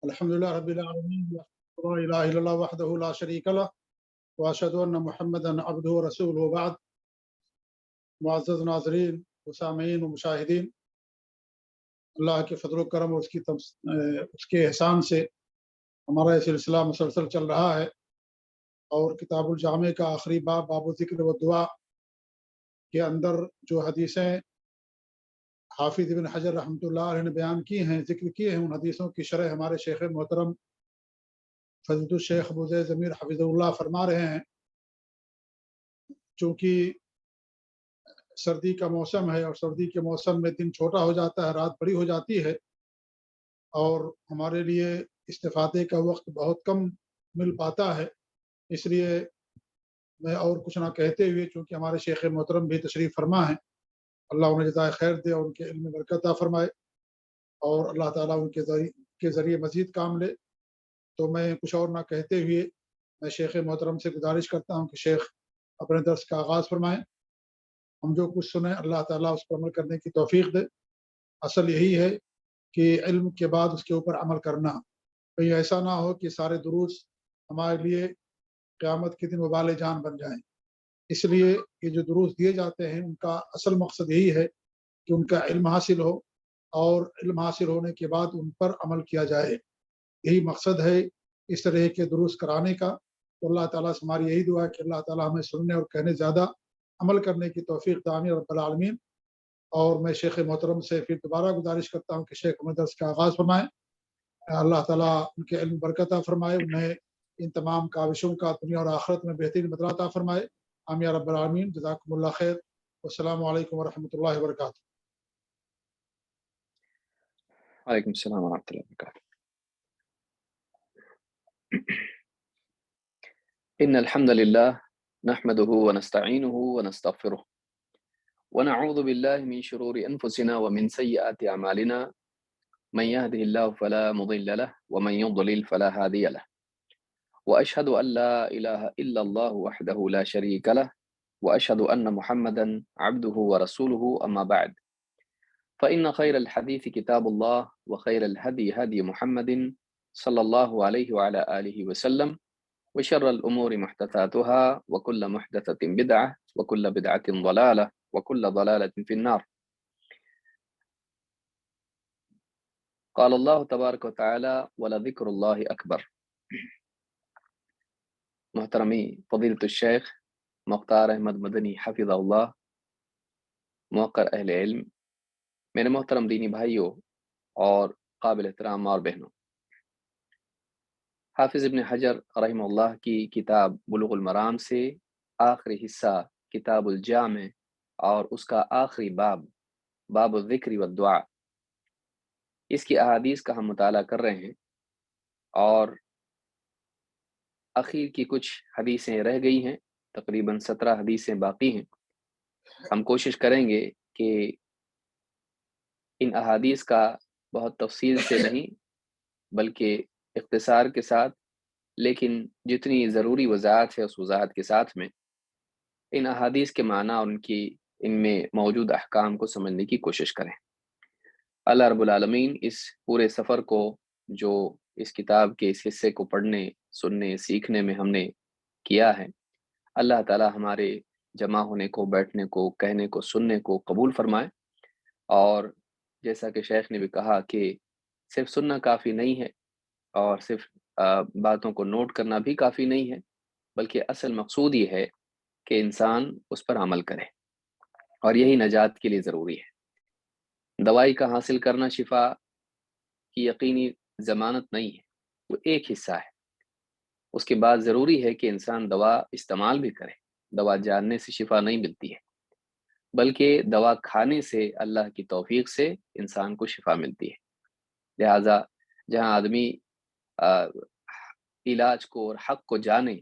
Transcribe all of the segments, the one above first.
الحمد لله رب العالمين لا إله إلا الله وحده لا شريك له وأشهد أن محمدا عبده ورسوله وبعد. معزز ناظرین وسامعین و مشاہدین، اللہ کے فضل و کرم اور اس کے احسان سے ہمارا یہ سلسلہ مسلسل چل رہا ہے، اور کتاب الجامع کا آخری باب باب ذکر و دعا کے اندر جو حدیثیں حافظ ابن حجر رحمۃ اللہ علیہ نے بیان کی ہیں، ذکر کیے ہیں، ان حدیثوں کی شرح ہمارے شیخ محترم فضیلۃ الشیخ ابو زید ضمیر حفظہ اللہ فرما رہے ہیں۔ چونکہ سردی کا موسم ہے اور سردی کے موسم میں دن چھوٹا ہو جاتا ہے، رات بڑی ہو جاتی ہے، اور ہمارے لیے استفادے کا وقت بہت کم مل پاتا ہے، اس لیے میں اور کچھ نہ کہتے ہوئے، چونکہ ہمارے شیخ محترم بھی تشریف فرما ہیں، اللہ انہیں جزائے خیر دے اور ان کے علم میں برکت عطا فرمائے، اور اللہ تعالیٰ ان کے ذریعے مزید کام لے، تو میں کچھ اور نہ کہتے ہوئے میں شیخ محترم سے گزارش کرتا ہوں کہ شیخ اپنے درس کا آغاز فرمائیں۔ ہم جو کچھ سنیں اللہ تعالیٰ اس پر عمل کرنے کی توفیق دے۔ اصل یہی ہے کہ علم کے بعد اس کے اوپر عمل کرنا، کہیں ایسا نہ ہو کہ سارے دروس ہمارے لیے قیامت کے دن وبال جان بن جائیں۔ اس لیے یہ جو دروس دیے جاتے ہیں ان کا اصل مقصد یہی ہے کہ ان کا علم حاصل ہو، اور علم حاصل ہونے کے بعد ان پر عمل کیا جائے، یہی مقصد ہے اس طرح کے دروس کرانے کا۔ تو اللہ تعالیٰ سے ہماری یہی دعا ہے کہ اللہ تعالیٰ ہمیں سننے اور کہنے زیادہ عمل کرنے کی توفیق دے، آمین رب العالمین۔ اور میں شیخ محترم سے پھر دوبارہ گزارش کرتا ہوں کہ شیخ اپنے درس کا آغاز فرمائیں۔ اللہ تعالیٰ ان کے علم برکت عطا فرمائے، انہیں ان تمام کاوشوں کا دنیا اور آخرت میں بہترین بدلہ عطا فرمائے، آمین رب العالمین۔ جزاکم اللہ خیر، والسلام علیکم ورحمۃ اللہ وبرکاتہ۔ وعلیکم السلام ورحمۃ اللہ وبرکاتہ۔ ان الحمد للہ نحمده ونستعینه ونستغفره ونعوذ باللہ من شرور انفسنا ومن سیئات اعمالنا، من يهده الله فلا مضل له ومن يضلل فلا هادي له، واشهد ان لا اله الا الله وحده لا شريك له، واشهد ان محمدا عبده ورسوله، اما بعد، فإن خير الحديث كتاب الله، وخير الهدي هدي محمد صلى الله عليه وعلى آله وسلم، وشر الأمور محدثاتها، وكل محدثة بدعة، وكل بدعة ضلالة، وكل ضلالة في النار۔ قال الله تبارك وتعالى ولذكر الله أكبر۔ محترمی فضیلۃ الشیخ مختار احمد مدنی حفظہ اللہ، موقر اہل علم، میرے محترم دینی بھائیوں اور قابل احترام اور بہنوں، حافظ ابن حجر رحمہ اللہ کی کتاب بلوغ المرام سے آخری حصہ کتاب الجامع اور اس کا آخری باب باب الذکر والدعاء، اس کی احادیث کا ہم مطالعہ کر رہے ہیں، اور اخیر کی کچھ حدیثیں رہ گئی ہیں، تقریباً 17 حدیثیں باقی ہیں۔ ہم کوشش کریں گے کہ ان احادیث کا بہت تفصیل سے نہیں بلکہ اختصار کے ساتھ، لیکن جتنی ضروری وضاحت ہے اس وضاحت کے ساتھ میں ان احادیث کے معنی اور ان میں موجود احکام کو سمجھنے کی کوشش کریں۔ اللہ رب العالمین اس پورے سفر کو، جو اس کتاب کے اس حصے کو پڑھنے، سننے، سیکھنے میں ہم نے کیا ہے، اللہ تعالی ہمارے جمع ہونے کو، بیٹھنے کو، کہنے کو، سننے کو قبول فرمائے۔ اور جیسا کہ شیخ نے بھی کہا کہ صرف سننا کافی نہیں ہے، اور صرف باتوں کو نوٹ کرنا بھی کافی نہیں ہے، بلکہ اصل مقصود یہ ہے کہ انسان اس پر عمل کرے، اور یہی نجات کے لیے ضروری ہے۔ دوائی کا حاصل کرنا شفا کی یقینی ضمانت نہیں ہے، وہ ایک حصہ ہے۔ اس کے بعد ضروری ہے کہ انسان دوا استعمال بھی کرے۔ دوا جاننے سے شفا نہیں ملتی ہے، بلکہ دوا کھانے سے اللہ کی توفیق سے انسان کو شفا ملتی ہے۔ لہٰذا جہاں آدمی علاج کو اور حق کو جانے،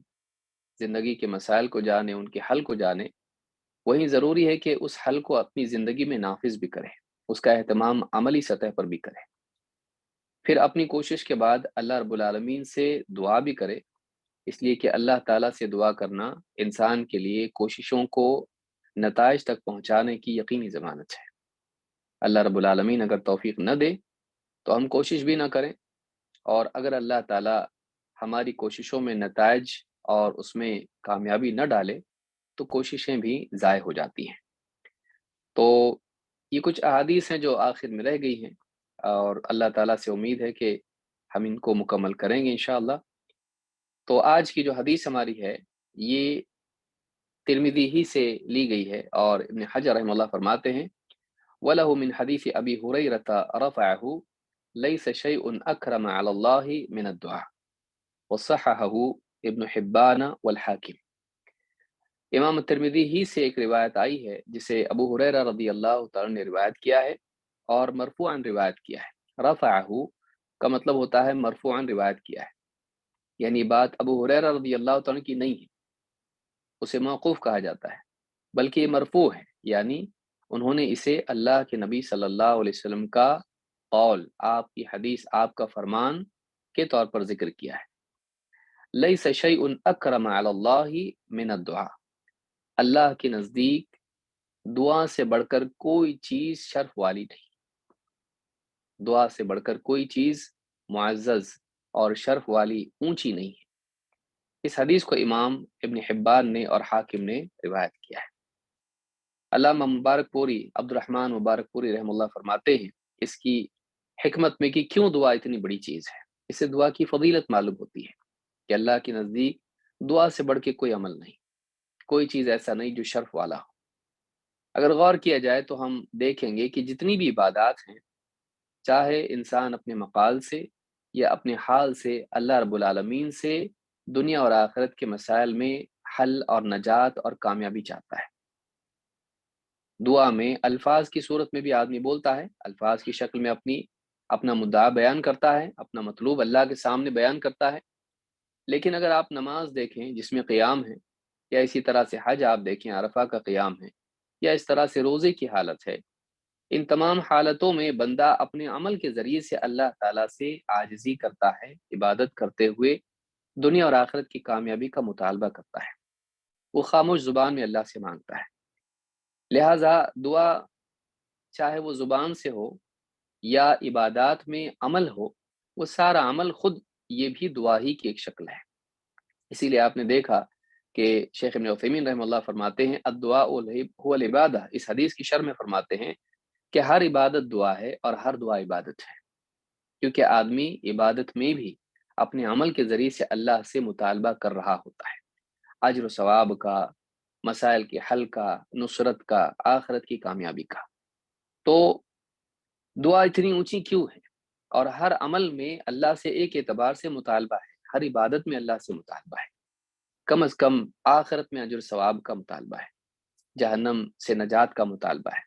زندگی کے مسائل کو جانے، ان کے حل کو جانے، وہیں ضروری ہے کہ اس حل کو اپنی زندگی میں نافذ بھی کرے، اس کا اہتمام عملی سطح پر بھی کرے، پھر اپنی کوشش کے بعد اللہ رب العالمین سے دعا بھی کرے، اس لیے کہ اللہ تعالیٰ سے دعا کرنا انسان کے لیے کوششوں کو نتائج تک پہنچانے کی یقینی ضمانت ہے۔ اللہ رب العالمین اگر توفیق نہ دے تو ہم کوشش بھی نہ کریں، اور اگر اللہ تعالیٰ ہماری کوششوں میں نتائج اور اس میں کامیابی نہ ڈالے تو کوششیں بھی ضائع ہو جاتی ہیں۔ تو یہ کچھ احادیث ہیں جو آخر میں رہ گئی ہیں، اور اللہ تعالیٰ سے امید ہے کہ ہم ان کو مکمل کریں گے انشاءاللہ۔ تو آج کی جو حدیث ہماری ہے یہ ترمذی ہی سے لی گئی ہے، اور ابن حجر رحمہ اللہ فرماتے ہیں وَلَهُ مِنْ حَدِيثِ أَبِي هُرَيْرَةَ رَفَعَهُ لَيْسَ شَيْءٌ أَكْرَمَ عَلَى اللَّهِ مِنَ الدُّعَاءِ وصححه ابن حبان والحاکم۔ امام ترمذی ہی سے ایک روایت آئی ہے جسے ابو ہریرہ رضی اللہ تعالیٰ نے روایت کیا ہے اور مرفوعاً روایت کیا ہے۔ رفعہ کا مطلب ہوتا ہے مرفوعاً روایت کیا ہے، یعنی بات ابو ہریرہ رضی اللہ تعالیٰ کی نہیں ہے، اسے موقوف کہا جاتا ہے، بلکہ یہ مرفوع ہے، یعنی انہوں نے اسے اللہ کے نبی صلی اللہ علیہ وسلم کا قول، آپ کی حدیث، آپ کا فرمان کے طور پر ذکر کیا ہے۔ لیس شیء اکرم علی اللہ من الدعاء، اللہ کے نزدیک دعا سے بڑھ کر کوئی چیز شرف والی نہیں، دعا سے بڑھ کر کوئی چیز معزز اور شرف والی اونچی نہیں ہے۔ اس حدیث کو امام ابن حبان نے اور حاکم نے روایت کیا ہے۔ علامہ مبارک پوری، عبد الرحمن مبارک پوری رحم اللہ فرماتے ہیں اس کی حکمت میں کہ کیوں دعا اتنی بڑی چیز ہے، اس سے دعا کی فضیلت معلوم ہوتی ہے کہ اللہ کے نزدیک دعا سے بڑھ کے کوئی عمل نہیں، کوئی چیز ایسا نہیں جو شرف والا ہو۔ اگر غور کیا جائے تو ہم دیکھیں گے کہ جتنی بھی عبادات ہیں، چاہے انسان اپنے مقال سے یا اپنے حال سے اللہ رب العالمین سے دنیا اور آخرت کے مسائل میں حل اور نجات اور کامیابی چاہتا ہے۔ دعا میں الفاظ کی صورت میں بھی آدمی بولتا ہے، الفاظ کی شکل میں اپنا مدعا بیان کرتا ہے، اپنا مطلوب اللہ کے سامنے بیان کرتا ہے، لیکن اگر آپ نماز دیکھیں جس میں قیام ہے، یا اسی طرح سے حج آپ دیکھیں عرفہ کا قیام ہے، یا اس طرح سے روزے کی حالت ہے، ان تمام حالتوں میں بندہ اپنے عمل کے ذریعے سے اللہ تعالیٰ سے عاجزی کرتا ہے، عبادت کرتے ہوئے دنیا اور آخرت کی کامیابی کا مطالبہ کرتا ہے، وہ خاموش زبان میں اللہ سے مانگتا ہے۔ لہٰذا دعا چاہے وہ زبان سے ہو یا عبادات میں عمل ہو، وہ سارا عمل خود یہ بھی دعا ہی کی ایک شکل ہے۔ اسی لیے آپ نے دیکھا کہ شیخ ابن عثیمین رحمہ اللہ فرماتے ہیں الدعاء هو العبادہ، اس حدیث کی شرح میں فرماتے ہیں کہ ہر عبادت دعا ہے اور ہر دعا عبادت ہے، کیونکہ آدمی عبادت میں بھی اپنے عمل کے ذریعے سے اللہ سے مطالبہ کر رہا ہوتا ہے، اجر و ثواب کا، مسائل کے حل کا، نصرت کا، آخرت کی کامیابی کا۔ تو دعا اتنی اونچی کیوں ہے؟ اور ہر عمل میں اللہ سے ایک اعتبار سے مطالبہ ہے، ہر عبادت میں اللہ سے مطالبہ ہے، کم از کم آخرت میں اجر ثواب کا مطالبہ ہے، جہنم سے نجات کا مطالبہ ہے،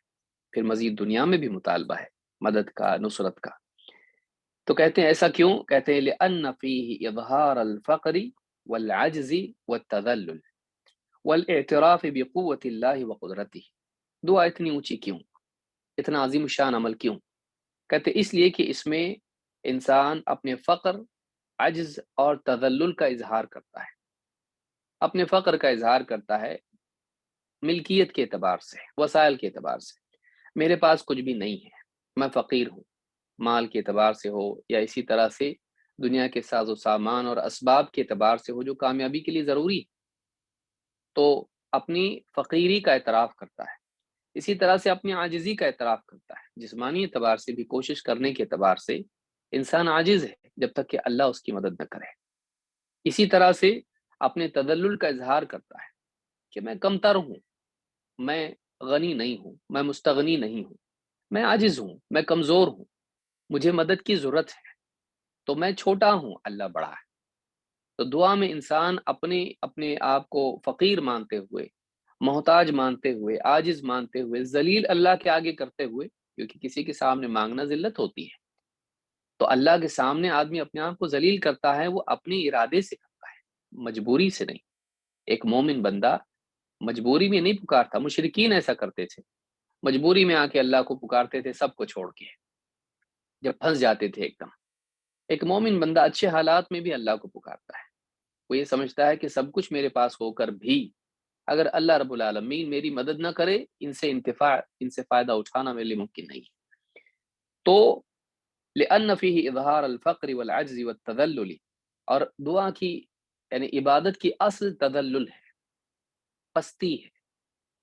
پھر مزید دنیا میں بھی مطالبہ ہے، مدد کا، نصرت کا۔ تو کہتے ہیں ایسا کیوں؟ کہتے ہیں لِأَنَّ فِيهِ إِظْهَارَ الْفَقْرِ وَالْعَجْزِ وَالتَّذَلُّلِ وَالْإِعْتِرَافِ بِقُوَّةِ اللَّهِ وَقُدْرَتِهِ۔ دعا اتنی اونچی کیوں، اتنا عظیم شان عمل کیوں؟ کہتے اس لیے کہ اس میں انسان اپنے فقر، عجز اور تذلل کا اظہار کرتا ہے، اپنے فقر کا اظہار کرتا ہے ملکیت کے اعتبار سے، وسائل کے اعتبار سے، میرے پاس کچھ بھی نہیں ہے، میں فقیر ہوں، مال کے اعتبار سے ہو یا اسی طرح سے دنیا کے ساز و سامان اور اسباب کے اعتبار سے ہو جو کامیابی کے لیے ضروری ہے، تو اپنی فقیری کا اعتراف کرتا ہے، اسی طرح سے اپنی عاجزی کا اعتراف کرتا ہے، جسمانی اعتبار سے بھی کوشش کرنے کے اعتبار سے انسان عاجز ہے جب تک کہ اللہ اس کی مدد نہ کرے، اسی طرح سے اپنے تدلل کا اظہار کرتا ہے کہ میں کمتر ہوں، میں غنی نہیں ہوں، میں مستغنی نہیں ہوں، میں عاجز ہوں، میں کمزور ہوں، مجھے مدد کی ضرورت ہے، تو میں چھوٹا ہوں، اللہ بڑا ہے۔ تو دعا میں انسان اپنے آپ کو فقیر مانتے ہوئے، محتاج مانتے ہوئے، عاجز مانتے ہوئے، ذلیل اللہ کے آگے کرتے ہوئے، کیونکہ کسی کے سامنے مانگنا ذلت ہوتی ہے، تو اللہ کے سامنے آدمی اپنے آپ کو ذلیل کرتا ہے، وہ اپنے ارادے سے کرتا ہے، مجبوری سے نہیں۔ ایک مومن بندہ مجبوری میں نہیں پکارتا، مشرکین ایسا کرتے تھے، مجبوری میں آ کے اللہ کو پکارتے تھے سب کو چھوڑ کے، جب پھنس جاتے تھے ایک دم۔ ایک مومن بندہ اچھے حالات میں بھی اللہ کو پکارتا ہے، وہ یہ سمجھتا ہے کہ سب کچھ میرے پاس ہو کر بھی اگر اللہ رب العالمین میری مدد نہ کرے، ان سے فائدہ اٹھانا میرے لیے ممکن نہیں ہے۔ تو لأن فيه إظهار الفقر والعجز والتذلل، اور دعا کی یعنی عبادت کی اصل تذلل ہے، پستی ہے۔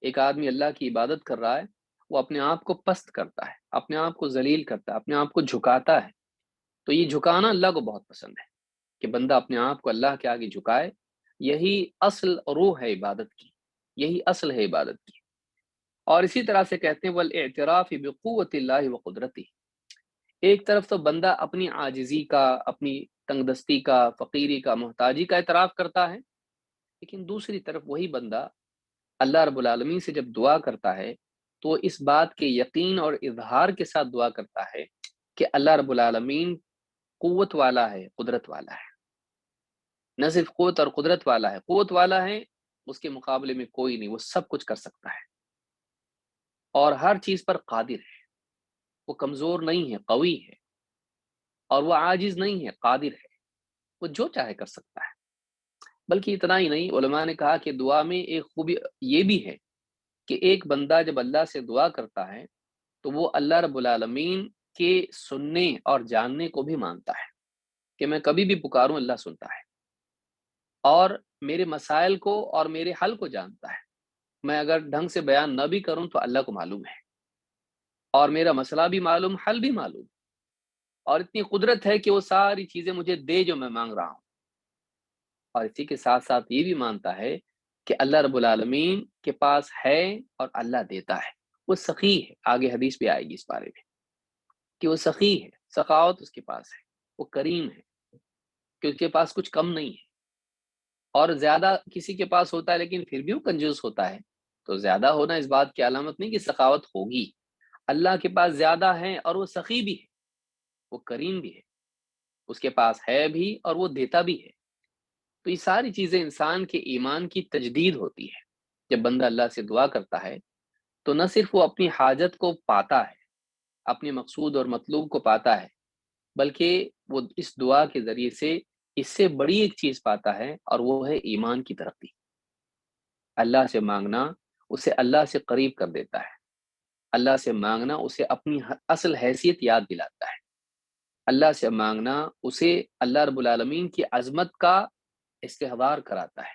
ایک آدمی اللہ کی عبادت کر رہا ہے، وہ اپنے آپ کو پست کرتا ہے، اپنے آپ کو ذلیل کرتا ہے، اپنے آپ کو جھکاتا ہے۔ تو یہ جھکانا اللہ کو بہت پسند ہے کہ بندہ اپنے آپ کو اللہ کے آگے جھکائے۔ یہی اصل روح ہے عبادت کی، یہی اصل ہے عبادت کی۔ اور اسی طرح سے کہتے ہیں والاعتراف بقوت اللہ و قدرتی، ایک طرف تو بندہ اپنی عاجزی کا، اپنی تنگ دستی کا، فقیری کا، محتاجی کا اعتراف کرتا ہے، لیکن دوسری طرف وہی بندہ اللہ رب العالمین سے جب دعا کرتا ہے تو وہ اس بات کے یقین اور اظہار کے ساتھ دعا کرتا ہے کہ اللہ رب العالمین قوت والا ہے، قدرت والا ہے۔ نہ صرف قوت اور قدرت والا ہے، قوت والا ہے، اس کے مقابلے میں کوئی نہیں، وہ سب کچھ کر سکتا ہے اور ہر چیز پر قادر ہے۔ وہ کمزور نہیں ہے، قوی ہے، اور وہ عاجز نہیں ہے، قادر ہے، وہ جو چاہے کر سکتا ہے۔ بلکہ اتنا ہی نہیں، علماء نے کہا کہ دعا میں ایک خوبی یہ بھی ہے کہ ایک بندہ جب اللہ سے دعا کرتا ہے تو وہ اللہ رب العالمین کے سننے اور جاننے کو بھی مانتا ہے کہ میں کبھی بھی پکاروں اللہ سنتا ہے، اور میرے مسائل کو اور میرے حل کو جانتا ہے۔ میں اگر ڈھنگ سے بیان نہ بھی کروں تو اللہ کو معلوم ہے، اور میرا مسئلہ بھی معلوم، حل بھی معلوم، اور اتنی قدرت ہے کہ وہ ساری چیزیں مجھے دے جو میں مانگ رہا ہوں۔ اور اسی کے ساتھ ساتھ یہ بھی مانتا ہے کہ اللہ رب العالمین کے پاس ہے اور اللہ دیتا ہے، وہ سخی ہے۔ آگے حدیث بھی آئے گی اس بارے میں کہ وہ سخی ہے، سخاوت اس کے پاس ہے، وہ کریم ہے کہ اس کے پاس کچھ کم نہیں ہے۔ اور زیادہ کسی کے پاس ہوتا ہے لیکن پھر بھی وہ کنجوس ہوتا ہے، تو زیادہ ہونا اس بات کی علامت نہیں کہ سخاوت ہوگی۔ اللہ کے پاس زیادہ ہے اور وہ سخی بھی ہے، وہ کریم بھی ہے، اس کے پاس ہے بھی اور وہ دیتا بھی ہے۔ تو یہ ساری چیزیں انسان کے ایمان کی تجدید ہوتی ہے۔ جب بندہ اللہ سے دعا کرتا ہے تو نہ صرف وہ اپنی حاجت کو پاتا ہے، اپنے مقصود اور مطلوب کو پاتا ہے، بلکہ وہ اس دعا کے ذریعے سے اس سے بڑی ایک چیز پاتا ہے، اور وہ ہے ایمان کی ترقی۔ اللہ سے مانگنا اسے اللہ سے قریب کر دیتا ہے، اللہ سے مانگنا اسے اپنی اصل حیثیت یاد دلاتا ہے، اللہ سے مانگنا اسے اللہ رب العالمین کی عظمت کا استحضار کراتا ہے۔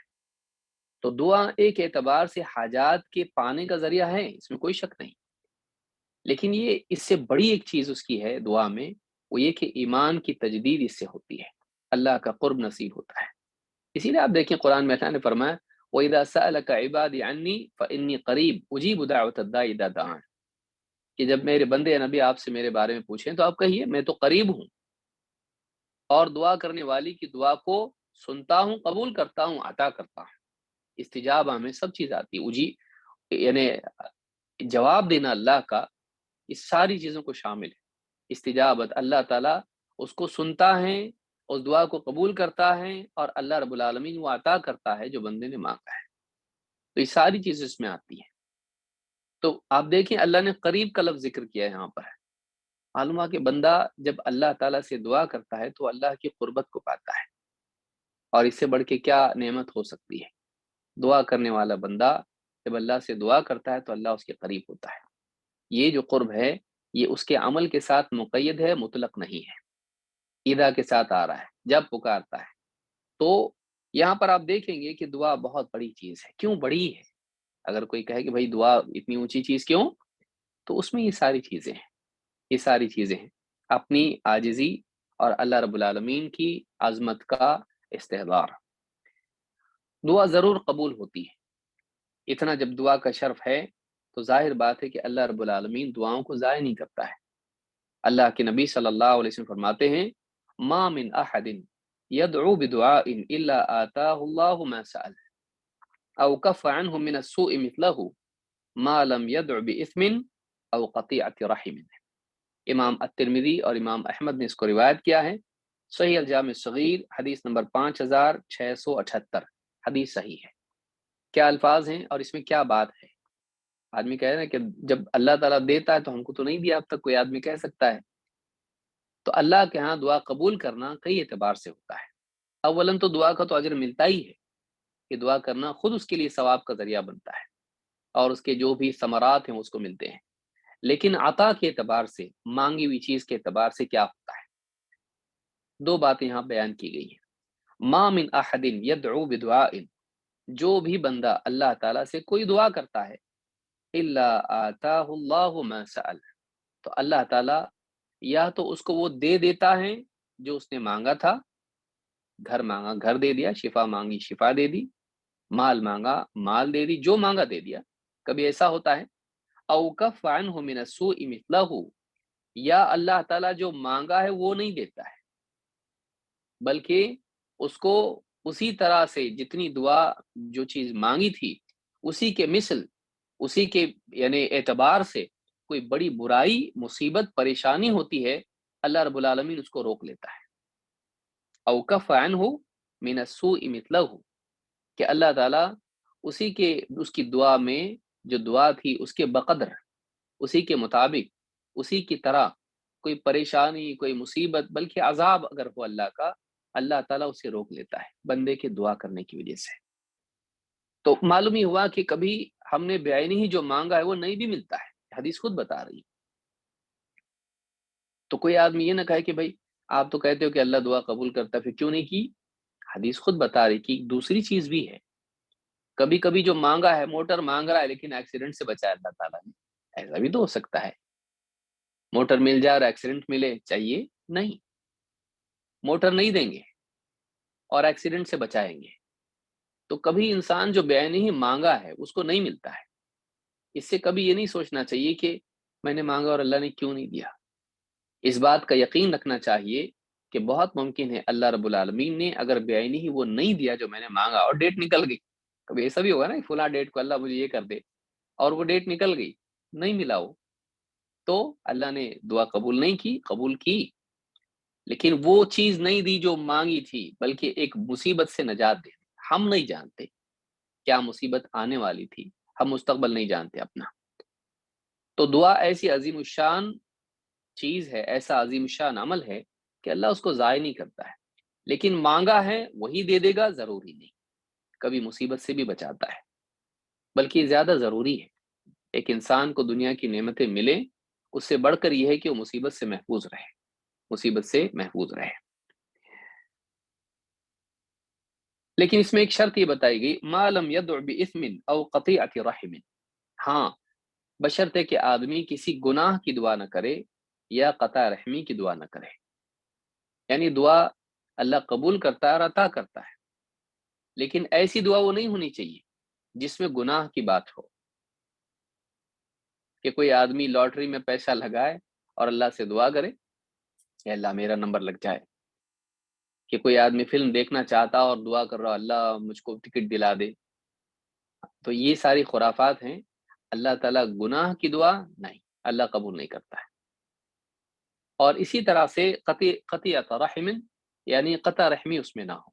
تو دعا ایک اعتبار سے حاجات کے پانے کا ذریعہ ہے، اس میں کوئی شک نہیں، لیکن یہ اس سے بڑی ایک چیز اس کی ہے دعا میں، وہ یہ کہ ایمان کی تجدید اس سے ہوتی ہے، اللہ کا قرب نصیب ہوتا ہے۔ اسی لیے آپ دیکھیں قرآن میں اللہ نے فرمایا وَإِذَا سَأَلَكَ عِبَادِي عَنِّي فَإِنِّي قَرِيبٌ أُجِيبُ دَعْوَةَ الدَّاعِ إِذَا دَعَانِ، کہ جب میرے بندے نبی آپ سے میرے بارے میں پوچھیں تو آپ کہیے میں تو قریب ہوں، اور دعا کرنے والی کی دعا کو سنتا ہوں، قبول کرتا ہوں، عطا کرتا ہوں۔ استجابہ میں سب چیز آتی ہے، یعنی جواب دینا اللہ کا، اس ساری چیزوں کو شامل ہے۔ استجابت، اللہ تعالیٰ اس کو سنتا ہے، اس دعا کو قبول کرتا ہے، اور اللہ رب العالمین وہ عطا کرتا ہے جو بندے نے مانگا ہے۔ تو یہ ساری چیزیں اس میں آتی ہیں۔ تو آپ دیکھیں اللہ نے قریب کا لفظ ذکر کیا ہے یہاں پر، معلوم ہوا کہ بندہ جب اللہ تعالیٰ سے دعا کرتا ہے تو اللہ کی قربت کو پاتا ہے، اور اس سے بڑھ کے کیا نعمت ہو سکتی ہے۔ دعا کرنے والا بندہ جب اللہ سے دعا کرتا ہے تو اللہ اس کے قریب ہوتا ہے۔ یہ جو قرب ہے یہ اس کے عمل کے ساتھ مقید ہے، مطلق نہیں ہے، اذا کے ساتھ آ رہا ہے جب پکارتا ہے۔ تو یہاں پر آپ دیکھیں گے کہ دعا بہت بڑی چیز ہے۔ کیوں بڑی ہے؟ اگر کوئی کہے کہ بھائی دعا اتنی اونچی چیز کیوں، تو اس میں یہ ساری چیزیں ہیں، یہ ساری چیزیں ہیں، اپنی عاجزی اور اللہ رب العالمین کی عظمت کا استحضار۔ دعا ضرور قبول ہوتی ہے، اتنا جب دعا کا شرف ہے تو ظاہر بات ہے کہ اللہ رب العالمین دعاؤں کو ضائع نہیں کرتا ہے۔ اللہ کے نبی صلی اللہ علیہ وسلم فرماتے ہیں ما من احد يدعو بدعاء الا آتاه الله ما سأل او كف عنه من السوء مثله ما لم يدع باثم او قطيعة رحم۔ امام الترمذی اور امام احمد نے اس کو روایت کیا ہے، صحیح الجامع الصغیر حدیث نمبر 5678، حدیث صحیح ہے۔ کیا الفاظ ہیں اور اس میں کیا بات ہے؟ آدمی کہہ رہا ہے کہ جب اللہ تعالیٰ دیتا ہے تو ہم کو تو نہیں دیا اب تک، کوئی آدمی کہہ سکتا ہے۔ تو اللہ کے ہاں دعا قبول کرنا کئی اعتبار سے ہوتا ہے۔ اولاً تو دعا کا تو اجر ملتا ہی ہے کہ دعا کرنا خود اس کے لیے ثواب کا ذریعہ بنتا ہے، اور اس کے جو بھی ثمرات ہیں اس کو ملتے ہیں۔ لیکن عطا کے اعتبار سے، مانگی ہوئی چیز کے اعتبار سے کیا ہوتا ہے؟ دو باتیں یہاں بیان کی گئی ہیں۔ ما من احد یدعو بدعاء، جو بھی بندہ اللہ تعالیٰ سے کوئی دعا کرتا ہے، الا آتاہ اللہ ما سأل، تو اللہ تعالیٰ یا تو اس کو وہ دے دیتا ہے جو اس نے مانگا تھا، گھر مانگا گھر دے دیا، شفا مانگی شفا دے دی، مال مانگا مال دے دی، جو مانگا دے دیا۔ کبھی ایسا ہوتا ہے، او کف عنہ من السوء مثلہ، یا اللہ تعالیٰ جو مانگا ہے وہ نہیں دیتا ہے، بلکہ اس کو اسی طرح سے جتنی دعا جو چیز مانگی تھی اسی کے مثل، اسی کے یعنی اعتبار سے کوئی بڑی برائی مصیبت پریشانی ہوتی ہے، اللہ رب العالمین اس کو روک لیتا ہے۔ او کف عنہ من السوء مثلہ، کہ اللہ تعالیٰ اسی کے اس کی دعا میں جو دعا تھی اس کے بقدر، اسی کے مطابق، اسی کی طرح کوئی پریشانی کوئی مصیبت بلکہ عذاب اگر ہو اللہ کا، اللہ تعالیٰ اسے روک لیتا ہے بندے کے دعا کرنے کی وجہ سے۔ تو معلوم ہی ہوا کہ کبھی ہم نے بعینی ہی جو مانگا ہے وہ نہیں بھی ملتا ہے، حدیث خود بتا رہی ہے۔ تو کوئی آدمی یہ نہ کہے کہ بھائی آپ تو کہتے ہو کہ اللہ دعا قبول کرتا، پھر کیوں نہیں کی؟ حدیث خود بتا رہی کہ دوسری چیز بھی ہے، کبھی کبھی جو مانگا ہے، موٹر مانگ رہا ہے لیکن ایکسیڈنٹ سے بچایا اللہ تعالیٰ نے، ایسا بھی تو ہو سکتا ہے۔ موٹر مل جائے اور ایکسیڈنٹ ملے، چاہیے نہیں، موٹر نہیں دیں گے اور ایکسیڈنٹ سے بچائیں گے۔ تو کبھی انسان جو بعینی ہی مانگا ہے اس کو نہیں ملتا ہے، اس سے کبھی یہ نہیں سوچنا چاہیے کہ میں نے مانگا اور اللہ نے کیوں نہیں دیا۔ اس بات کا یقین رکھنا چاہیے کہ بہت ممکن ہے اللہ رب العالمین نے اگر بعینی ہی وہ نہیں دیا جو میں نے مانگا، اور ڈیٹ نکل گئی، کبھی ایسا بھی ہوگا نا فلاں ڈیٹ کو اللہ مجھے یہ کر دے، اور وہ ڈیٹ نکل گئی، نہیں ملا وہ، تو اللہ نے دعا قبول نہیں کی، قبول کی لیکن وہ چیز نہیں دی جو مانگی تھی، بلکہ ایک مصیبت سے نجات دے دی۔ ہم نہیں جانتے کیا مصیبت آنے والی تھی، ہم مستقبل نہیں جانتے اپنا۔ تو دعا ایسی عظیم الشان چیز ہے، ایسا عظیم الشان عمل ہے کہ اللہ اس کو ضائع نہیں کرتا ہے، لیکن مانگا ہے وہی دے دے گا ضروری نہیں، کبھی مصیبت سے بھی بچاتا ہے، بلکہ زیادہ ضروری ہے ایک انسان کو دنیا کی نعمتیں ملے، اس سے بڑھ کر یہ ہے کہ وہ مصیبت سے محفوظ رہے، مصیبت سے محفوظ رہے۔ لیکن اس میں ایک شرط یہ بتائی گئی، ما لم یدع باسم او قطیعۃ رحم، ہاں بشرطے کہ آدمی کسی گناہ کی دعا نہ کرے یا قطع رحمی کی دعا نہ کرے، یعنی دعا اللہ قبول کرتا ہے اور عطا کرتا ہے، لیکن ایسی دعا وہ نہیں ہونی چاہیے جس میں گناہ کی بات ہو، کہ کوئی آدمی لاٹری میں پیسہ لگائے اور اللہ سے دعا کرے کہ اللہ میرا نمبر لگ جائے، کہ کوئی آدمی فلم دیکھنا چاہتا اور دعا کر رہا اللہ مجھ کو ٹکٹ دلا دے، تو یہ ساری خرافات ہیں۔ اللہ تعالیٰ گناہ کی دعا نہیں، اللہ قبول نہیں کرتا ہے۔ اور اسی طرح سے قطیعۃ رحم، یعنی قطع رحمی اس میں نہ ہو،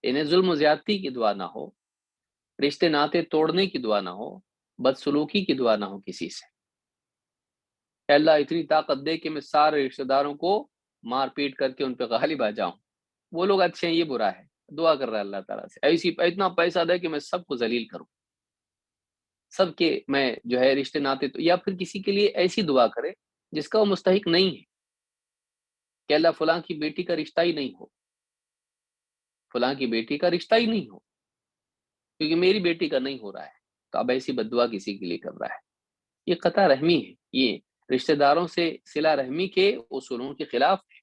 انہیں ظلم و زیادتی کی دعا نہ ہو، رشتے ناطے توڑنے کی دعا نہ ہو، بدسلوکی کی دعا نہ ہو کسی سے، اے اللہ اتنی طاقت دے کہ میں سارے رشتہ داروں کو مار پیٹ کر کے ان پہ غالب آ جاؤں، وہ لوگ اچھے ہیں یہ برا ہے، دعا کر رہا ہے اللہ تعالیٰ سے ایسی اتنا پیسہ دے کہ میں سب کو ذلیل کروں، سب کے میں جو ہے رشتے ناطے تو، یا پھر کسی کے لیے ایسی دعا کرے جس کا وہ مستحق نہیں ہے، کہ اللہ فلاں کی بیٹی کا رشتہ ہی نہیں ہو، فلاں کی بیٹی کا رشتہ ہی نہیں ہو کیونکہ میری بیٹی کا نہیں ہو رہا ہے، تو اب ایسی بد دعا کسی کے لیے کر رہا ہے، یہ قطع رحمی ہے، یہ رشتہ داروں سے صلہ رحمی کے اصولوں کے خلاف ہے،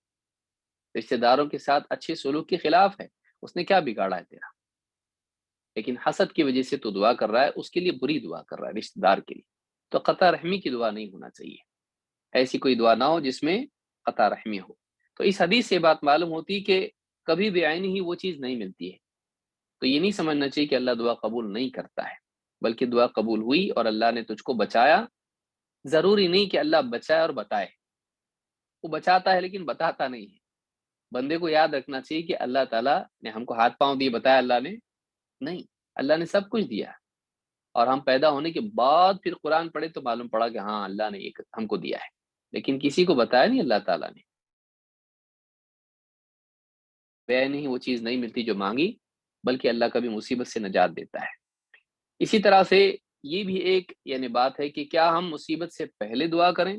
رشتہ داروں کے ساتھ اچھے سلوک کے خلاف ہے، اس نے کیا بگاڑا ہے تیرا؟ لیکن حسد کی وجہ سے تو دعا کر رہا ہے، اس کے لیے بری دعا کر رہا ہے رشتہ دار کے لیے، تو قطع رحمی کی دعا نہیں ہونا چاہیے، ایسی کوئی دعا نہ ہو جس میں قطع رحمی ہو۔ تو اس حدیث سے بات معلوم ہوتی کہ کبھی بھی عین ہی وہ چیز نہیں ملتی ہے، تو یہ نہیں سمجھنا چاہیے کہ اللہ دعا قبول نہیں کرتا ہے، بلکہ دعا قبول ہوئی اور اللہ نے تجھ کو بچایا، ضروری نہیں کہ اللہ بچائے اور بتائے، وہ بچاتا ہے لیکن بتاتا نہیں ہے۔ بندے کو یاد رکھنا چاہیے کہ اللہ تعالیٰ نے ہم کو ہاتھ پاؤں دیے، بتایا اللہ نے نہیں، اللہ نے سب کچھ دیا، اور ہم پیدا ہونے کے بعد پھر قرآن پڑھے تو معلوم پڑا کہ ہاں اللہ نے یہ ہم کو دیا ہے، لیکن کسی کو بتایا نہیں اللہ تعالیٰ نے، بے نہیں وہ چیز نہیں ملتی جو مانگی، بلکہ اللہ کبھی مصیبت سے نجات دیتا ہے۔ اسی طرح سے یہ بھی ایک یعنی بات ہے کہ کیا ہم مصیبت سے پہلے دعا کریں،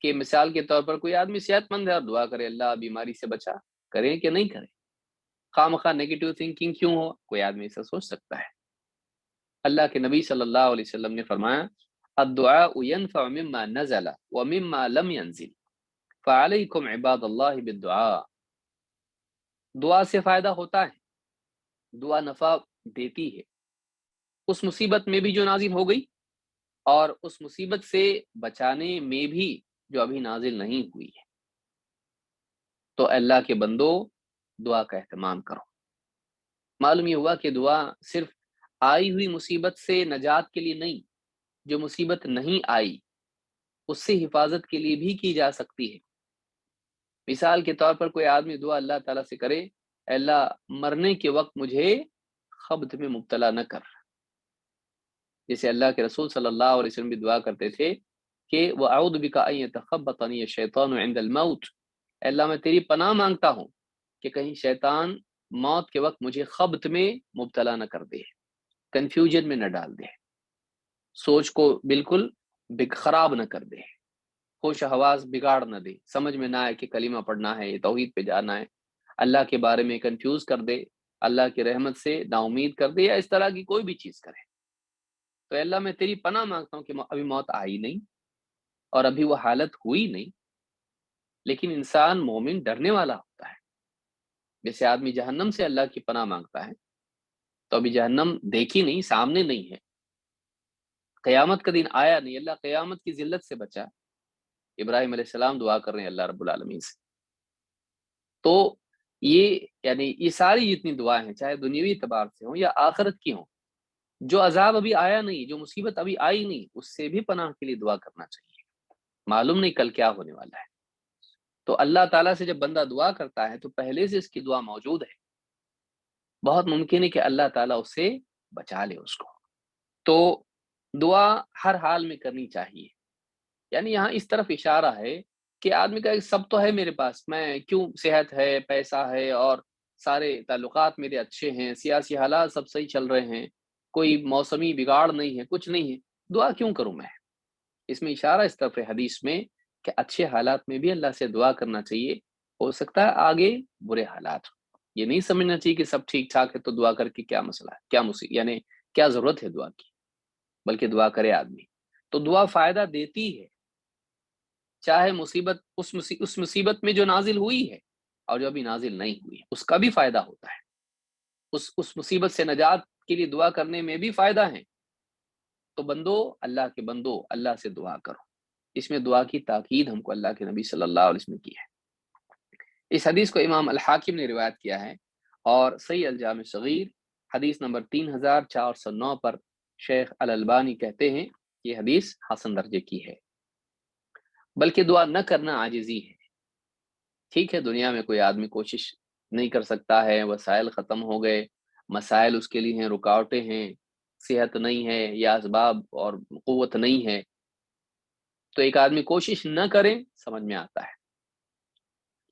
کہ مثال کے طور پر کوئی آدمی صحت مند ہے اور دعا کرے اللہ بیماری سے بچا، کریں کہ نہیں کریں؟ خواہ مخواہ نیگیٹو تھنکنگ کیوں ہو، کوئی آدمی ایسا سوچ سکتا ہے؟ اللہ کے نبی صلی اللہ علیہ وسلم نے فرمایا الدعاء ينفع مما نزل ومما لم ينزل فعليكم عباد اللہ بالدعاء. دعا سے فائدہ ہوتا ہے، دعا نفع دیتی ہے، اس مصیبت میں بھی جو نازل ہو گئی اور اس مصیبت سے بچانے میں بھی جو ابھی نازل نہیں ہوئی ہے. تو اللہ کے بندو دعا کا اہتمام کرو. معلوم یہ ہوا کہ دعا صرف آئی ہوئی مصیبت سے نجات کے لیے نہیں، جو مصیبت نہیں آئی اس سے حفاظت کے لیے بھی کی جا سکتی ہے. مثال کے طور پر کوئی آدمی دعا اللہ تعالیٰ سے کرے اے اللہ مرنے کے وقت مجھے خبط میں مبتلا نہ کر، جیسے اللہ کے رسول صلی اللہ علیہ وسلم بھی دعا کرتے تھے کہ وَأَعُوذُ بِكَ أَن يَتَخَبَّطَنِيَ الشَّيْطَانُ عِنْدَ الْمَوْتِ. اے اللہ میں تیری پناہ مانگتا ہوں کہ کہیں شیطان موت کے وقت مجھے خبط میں مبتلا نہ کر دے، کنفیوژن میں نہ ڈال دے، سوچ کو بالکل خراب نہ کر دے، ہوش حواس بگاڑ نہ دے، سمجھ میں نہ آئے کہ کلمہ پڑھنا ہے، توحید پہ جانا ہے، اللہ کے بارے میں کنفیوز کر دے، اللہ کی رحمت سے نا امید کر دے، یا اس طرح کی کوئی بھی چیز کرے. تو اللہ میں تیری پناہ مانگتا ہوں کہ ابھی موت آئی نہیں اور ابھی وہ حالت ہوئی نہیں. لیکن انسان مومن ڈرنے والا ہوتا ہے. جیسے آدمی جہنم سے اللہ کی پناہ مانگتا ہے تو ابھی جہنم دیکھی نہیں، سامنے نہیں ہے، قیامت کا دن آیا نہیں، اللہ قیامت کی ذلت سے بچا. ابراہیم علیہ السلام دعا کر رہے ہیں اللہ رب العالمین سے. تو یہ یعنی یہ ساری جتنی دعائیں ہیں چاہے دنیوی اعتبار سے ہوں یا آخرت کی ہوں، جو عذاب ابھی آیا نہیں، جو مصیبت ابھی آئی نہیں، اس سے بھی پناہ کے لیے دعا کرنا چاہیے. معلوم نہیں کل کیا ہونے والا ہے. تو اللہ تعالیٰ سے جب بندہ دعا کرتا ہے تو پہلے سے اس کی دعا موجود ہے، بہت ممکن ہے کہ اللہ تعالیٰ اسے بچا لے اس کو. تو دعا ہر حال میں کرنی چاہیے. یعنی یہاں اس طرف اشارہ ہے کہ آدمی کا سب تو ہے میرے پاس، میں کیوں، صحت ہے، پیسہ ہے اور سارے تعلقات میرے اچھے ہیں، سیاسی حالات سب صحیح چل رہے ہیں، کوئی موسمی بگاڑ نہیں ہے، کچھ نہیں ہے، دعا کیوں کروں میں؟ اس میں اشارہ اس طرف ہے حدیث میں کہ اچھے حالات میں بھی اللہ سے دعا کرنا چاہیے. ہو سکتا ہے آگے برے حالات ہوں. یہ نہیں سمجھنا چاہیے کہ سب ٹھیک ٹھاک ہے تو دعا کر کے کیا مسئلہ ہے، کیا یعنی کیا ضرورت ہے دعا کی، بلکہ دعا کرے آدمی. تو دعا فائدہ دیتی ہے، چاہے مصیبت اس مصیبت میں جو نازل ہوئی ہے اور جو ابھی نازل نہیں ہوئی ہے اس کا بھی فائدہ ہوتا ہے. اس مصیبت سے نجات کے لیے دعا کرنے میں بھی فائدہ ہے. تو بندو، اللہ کے بندو، اللہ سے دعا کرو. اس میں دعا کی تاکید ہم کو اللہ کے نبی صلی اللہ علیہ وسلم کی ہے. اس حدیث کو امام الحاکم نے روایت کیا ہے اور صحیح الجامع صغیر حدیث نمبر 3409 پر شیخ الالبانی کہتے ہیں یہ حدیث حسن درجے کی ہے. بلکہ دعا نہ کرنا عاجزی ہے. ٹھیک ہے دنیا میں کوئی آدمی کوشش نہیں کر سکتا ہے، وسائل ختم ہو گئے، مسائل اس کے لیے ہیں، رکاوٹیں ہیں، صحت نہیں ہے یا اسباب اور قوت نہیں ہے، تو ایک آدمی کوشش نہ کرے سمجھ میں آتا ہے.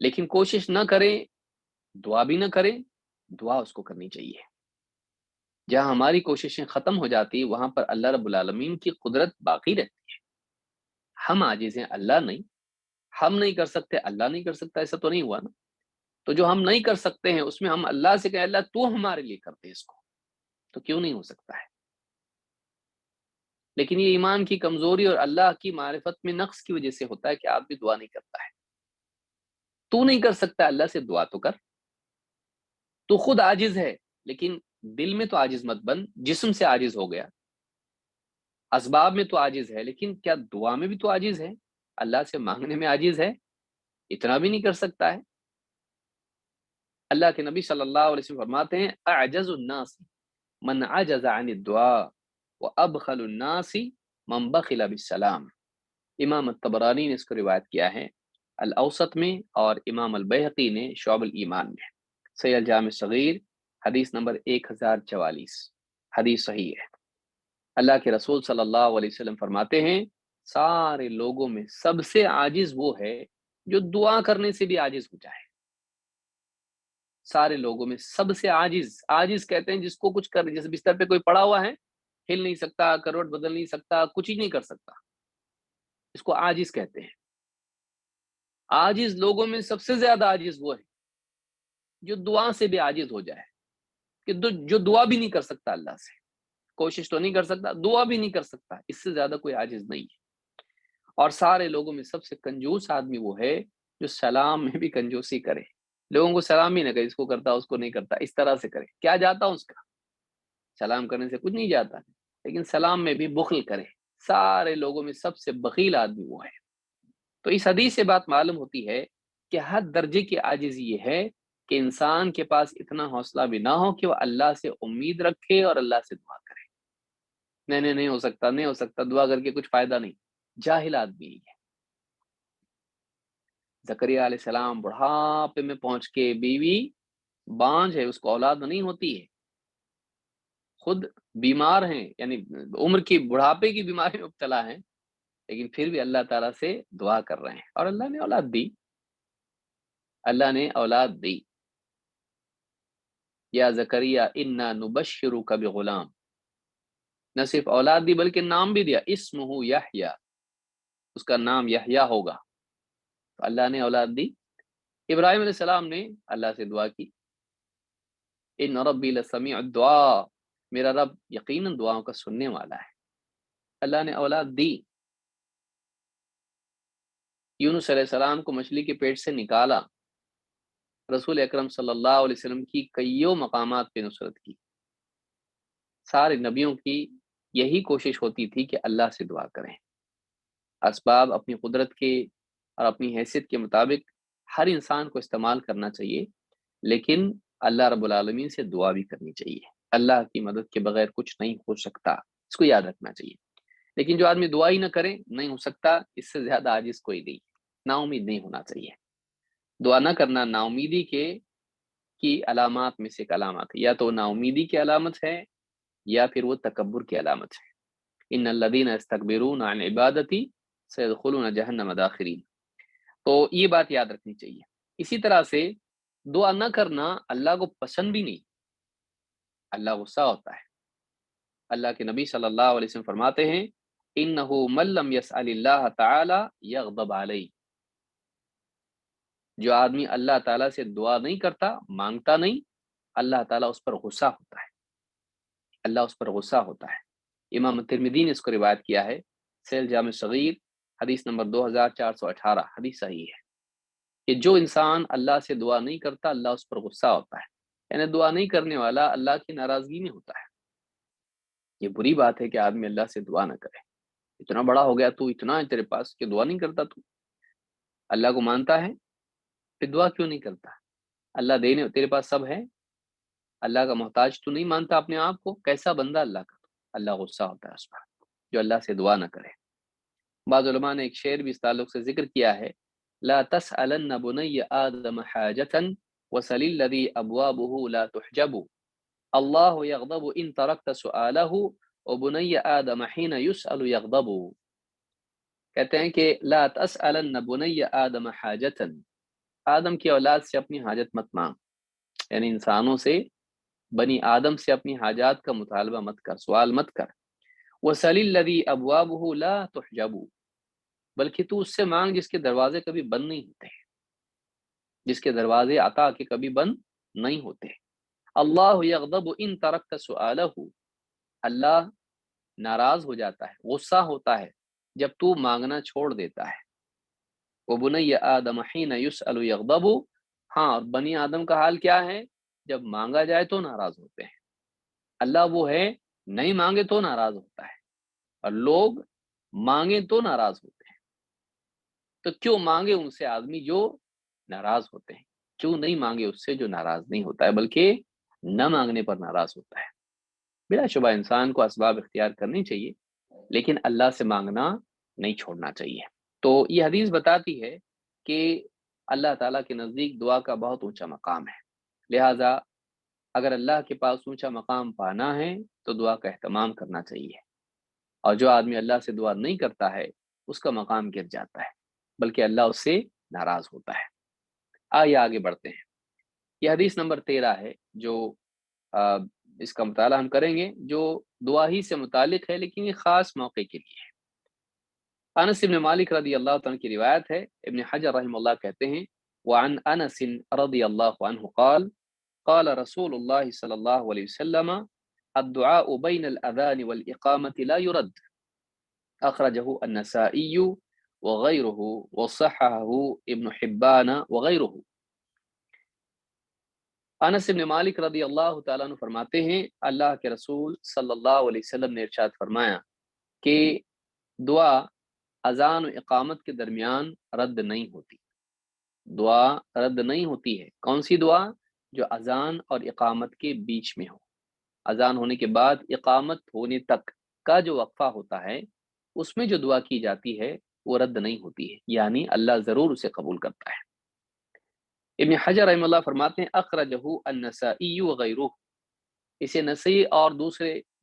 لیکن کوشش نہ کرے، دعا بھی نہ کرے، دعا اس کو کرنی چاہیے. جہاں ہماری کوششیں ختم ہو جاتی وہاں پر اللہ رب العالمین کی قدرت باقی رہتی ہے. ہم عاجز ہیں، اللہ نہیں. ہم نہیں کر سکتے، اللہ نہیں کر سکتا، ایسا تو نہیں ہوا نا. تو جو ہم نہیں کر سکتے ہیں اس میں ہم اللہ سے کہیں اللہ تو ہمارے لیے کرتے اس کو، تو کیوں نہیں ہو سکتا ہے. لیکن یہ ایمان کی کمزوری اور اللہ کی معرفت میں نقص کی وجہ سے ہوتا ہے کہ آدمی دعا نہیں کرتا ہے. تو نہیں کر سکتا، اللہ سے دعا تو کر. تو خود عاجز ہے لیکن دل میں تو عاجز مت بن، جسم سے عاجز ہو گیا، اسباب میں تو عاجز ہے، لیکن کیا دعا میں بھی تو عاجز ہے، اللہ سے مانگنے میں عاجز ہے، اتنا بھی نہیں کر سکتا ہے. اللہ کے نبی صلی اللہ علیہ وسلم فرماتے ہیں اعجز الناس من عجز عن الدعاء وابخل الناس من بخل بالسلام. امام الطبرانی نے اس کو روایت کیا ہے الاوسط میں اور امام البیہقی نے شعب الایمان میں. صحیح الجامع صغیر حدیث نمبر 1044، حدیث صحیح ہے. اللہ کے رسول صلی اللہ علیہ وسلم فرماتے ہیں سارے لوگوں میں سب سے عاجز وہ ہے جو دعا کرنے سے بھی عاجز ہو جائے. سارے لوگوں میں سب سے عاجز کہتے ہیں جس کو کچھ کر، جیسے بستر پہ کوئی پڑا ہوا ہے ہل نہیں سکتا، کروٹ بدل نہیں سکتا، کچھ ہی نہیں کر سکتا، اس کو عاجز کہتے ہیں۔ عاجز لوگوں میں سب سے زیادہ عاجز وہ ہے جو دعا سے بھی عاجز ہو جائے، کہ جو دعا بھی نہیں کر سکتا اللہ سے، کوشش تو نہیں کر سکتا، دعا بھی نہیں کر سکتا، اس سے زیادہ کوئی عاجز نہیں ہے۔ اور سارے لوگوں میں سب سے کنجوس آدمی وہ ہے جو سلام میں بھی کنجوسی کرے، لوگوں کو سلام ہی نہ کرے، اس کو کرتا اس کو نہیں کرتا، اس طرح سے کرے، کیا جاتا اس کا؟ سلام کرنے سے کچھ نہیں جاتا، لیکن سلام میں بھی بخل کرے۔ سارے لوگوں میں سب سے بخیل آدمی وہ ہے۔ تو اس حدیث سے بات معلوم ہوتی ہے کہ حد درجے کی عاجزی یہ ہے کہ انسان کے پاس اتنا حوصلہ بھی نہ ہو کہ وہ اللہ سے امید رکھے اور اللہ سے دعا کرے، نہیں ہو سکتا، نہیں ہو سکتا، دعا کر کے کچھ فائدہ نہیں، جاہل آدمی ہے۔ زکریا علیہ السلام بڑھاپے میں پہنچ کے، بیوی بانجھ ہے، اس کو اولاد نہیں ہوتی ہے، خود بیمار ہیں، یعنی عمر کی بڑھاپے کی بیماری میں مبتلا ہیں، لیکن پھر بھی اللہ تعالیٰ سے دعا کر رہے ہیں، اور اللہ نے اولاد دی، اللہ نے اولاد دی۔ یا زکریا انا نبشرک بغلام، نہ صرف اولاد دی بلکہ نام بھی دیا، اسمہ یحییٰ، اس کا نام یحییٰ ہوگا۔ تو اللہ نے اولاد دی۔ ابراہیم علیہ السلام نے اللہ سے دعا کی، ان ربی لسمیع الدعاء، میرا رب یقیناً دعاؤں کا سننے والا ہے، اللہ نے اولاد دی۔ یونس علیہ السلام کو مچھلی کے پیٹ سے نکالا، رسول اکرم صلی اللہ علیہ وسلم کی کئیوں مقامات پہ نصرت کی۔ سارے نبیوں کی یہی کوشش ہوتی تھی کہ اللہ سے دعا کریں، اسباب اپنی قدرت کے اور اپنی حیثیت کے مطابق ہر انسان کو استعمال کرنا چاہیے، لیکن اللہ رب العالمین سے دعا بھی کرنی چاہیے۔ اللہ کی مدد کے بغیر کچھ نہیں ہو سکتا، اس کو یاد رکھنا چاہیے۔ لیکن جو آدمی دعا ہی نہ کرے، نہیں ہو سکتا، اس سے زیادہ عاجز کوئی نہیں، نا امید نہیں ہونا چاہیے۔ دعا نہ کرنا نا امیدی کی علامات میں سے ایک علامات ہے، یا تو نا امیدی کی علامت ہے یا پھر وہ تکبر کی علامت ہے۔ ان الذین یستکبرون عن عبادتی سیدخلون جہنم داخرین۔ تو یہ بات یاد رکھنی چاہیے۔ اسی طرح سے دعا نہ کرنا اللہ کو پسند بھی نہیں، اللہ غصہ ہوتا ہے۔ اللہ کے نبی صلی اللہ علیہ وسلم فرماتے ہیں انہ من لم یسأل اللہ تعالی یغضب علیہ، جو آدمی اللہ تعالیٰ سے دعا نہیں کرتا، مانگتا نہیں، اللہ تعالیٰ اس پر غصہ ہوتا ہے، اللہ اس پر غصہ ہوتا ہے۔ امام ترمذی نے اس کو روایت کیا ہے، سیل جامع صغیر حدیث نمبر 2418، حدیث صحیح ہے کہ جو انسان اللہ سے دعا نہیں کرتا، اللہ اس پر غصہ ہوتا ہے، یعنی دعا نہیں کرنے والا اللہ کی ناراضگی میں ہوتا ہے۔ یہ بری بات ہے کہ آدمی اللہ سے دعا نہ کرے، اتنا بڑا ہو گیا تو، اتنا ہے تیرے پاس کہ دعا نہیں کرتا، تو اللہ کو مانتا ہے پھر دعا کیوں نہیں کرتا؟ اللہ دینے تیرے پاس سب ہے، اللہ کا محتاج تو نہیں مانتا اپنے آپ کو، کیسا بندہ اللہ کا؟ اللہ غصہ ہوتا ہے اس پر جو اللہ سے دعا نہ کرے۔ بعض علماء نے ایک شعر بھی اس تعلق سے ذکر کیا ہے، لا تسألن بني آدم حاجة وسل الذي أبوابه لا تحجب، الله يغضب إن تركت سؤاله وبني آدم حين يسأل يغضب۔ کہتے ہیں کہ لا تسألن بني آدم حاجة، آدم کی اولاد سے اپنی حاجت مت مانگ، یعنی انسانوں سے، بنی آدم سے اپنی حاجات کا مطالبہ مت کر، سوال مت کر۔ وسل الذي أبوابه لا تحجب، بلکہ تو اس سے مانگ جس کے دروازے کبھی بند نہیں ہوتے، جس کے دروازے عطا کے کبھی بند نہیں ہوتے۔ اللہ یغضب ان ترکت سؤالہ، اللہ ناراض ہو جاتا ہے، غصہ ہوتا ہے جب تو مانگنا چھوڑ دیتا ہے۔ وبنی آدم حین یسأل یغضب، ہاں، بنی آدم کا حال کیا ہے؟ جب مانگا جائے تو ناراض ہوتے ہیں۔ اللہ وہ ہے نہیں مانگے تو ناراض ہوتا ہے، اور لوگ مانگے تو ناراض ہوتے ہیں۔ تو کیوں مانگے ان سے آدمی جو ناراض ہوتے ہیں، کیوں نہیں مانگے اس سے جو ناراض نہیں ہوتا ہے بلکہ نہ مانگنے پر ناراض ہوتا ہے۔ بلا شبہ انسان کو اسباب اختیار کرنی چاہیے، لیکن اللہ سے مانگنا نہیں چھوڑنا چاہیے۔ تو یہ حدیث بتاتی ہے کہ اللہ تعالیٰ کے نزدیک دعا کا بہت اونچا مقام ہے، لہٰذا اگر اللہ کے پاس اونچا مقام پانا ہے تو دعا کا اہتمام کرنا چاہیے، اور جو آدمی اللہ سے دعا نہیں کرتا ہے اس کا مقام گر جاتا ہے، بلکہ اللہ اس سے ناراض ہوتا ہے۔ آئیے آگے بڑھتے ہیں۔ یہ حدیث نمبر 13 ہے جو اس کا مطالعہ ہم کریں گے جو دعا ہی سے متعلق ہے لیکن یہ خاص موقع کے لیے ہے۔ انس بن مالک رضی اللہ تعالیٰ کی روایت ہے، ابن حجر رحمہ اللہ کہتے ہیں وعن انس رضی اللہ عنہ قال قال رسول اللہ صلی اللہ علیہ وسلم الدعاء بین الاذان والاقامة لا يرد اخرجہ النسائی وغیرہ وصححہ ابن حبان وغیرہ۔ انس بن مالک رضی اللہ تعالیٰ عنہ فرماتے ہیں اللہ کے رسول صلی اللہ علیہ وسلم نے ارشاد فرمایا کہ دعا اذان و اقامت کے درمیان رد نہیں ہوتی، دعا رد نہیں ہوتی ہے۔ کون سی دعا؟ جو اذان اور اقامت کے بیچ میں ہو، اذان ہونے کے بعد اقامت ہونے تک کا جو وقفہ ہوتا ہے اس میں جو دعا کی جاتی ہے وہ رد نہیں ہوتی ہے، یعنی اللہ ضرور اسے قبول کرتا ہے۔ ابن حجر رحمہ اللہ فرماتے ہیں اخرجہ النسائی وغیرہ، اسے نسائی اور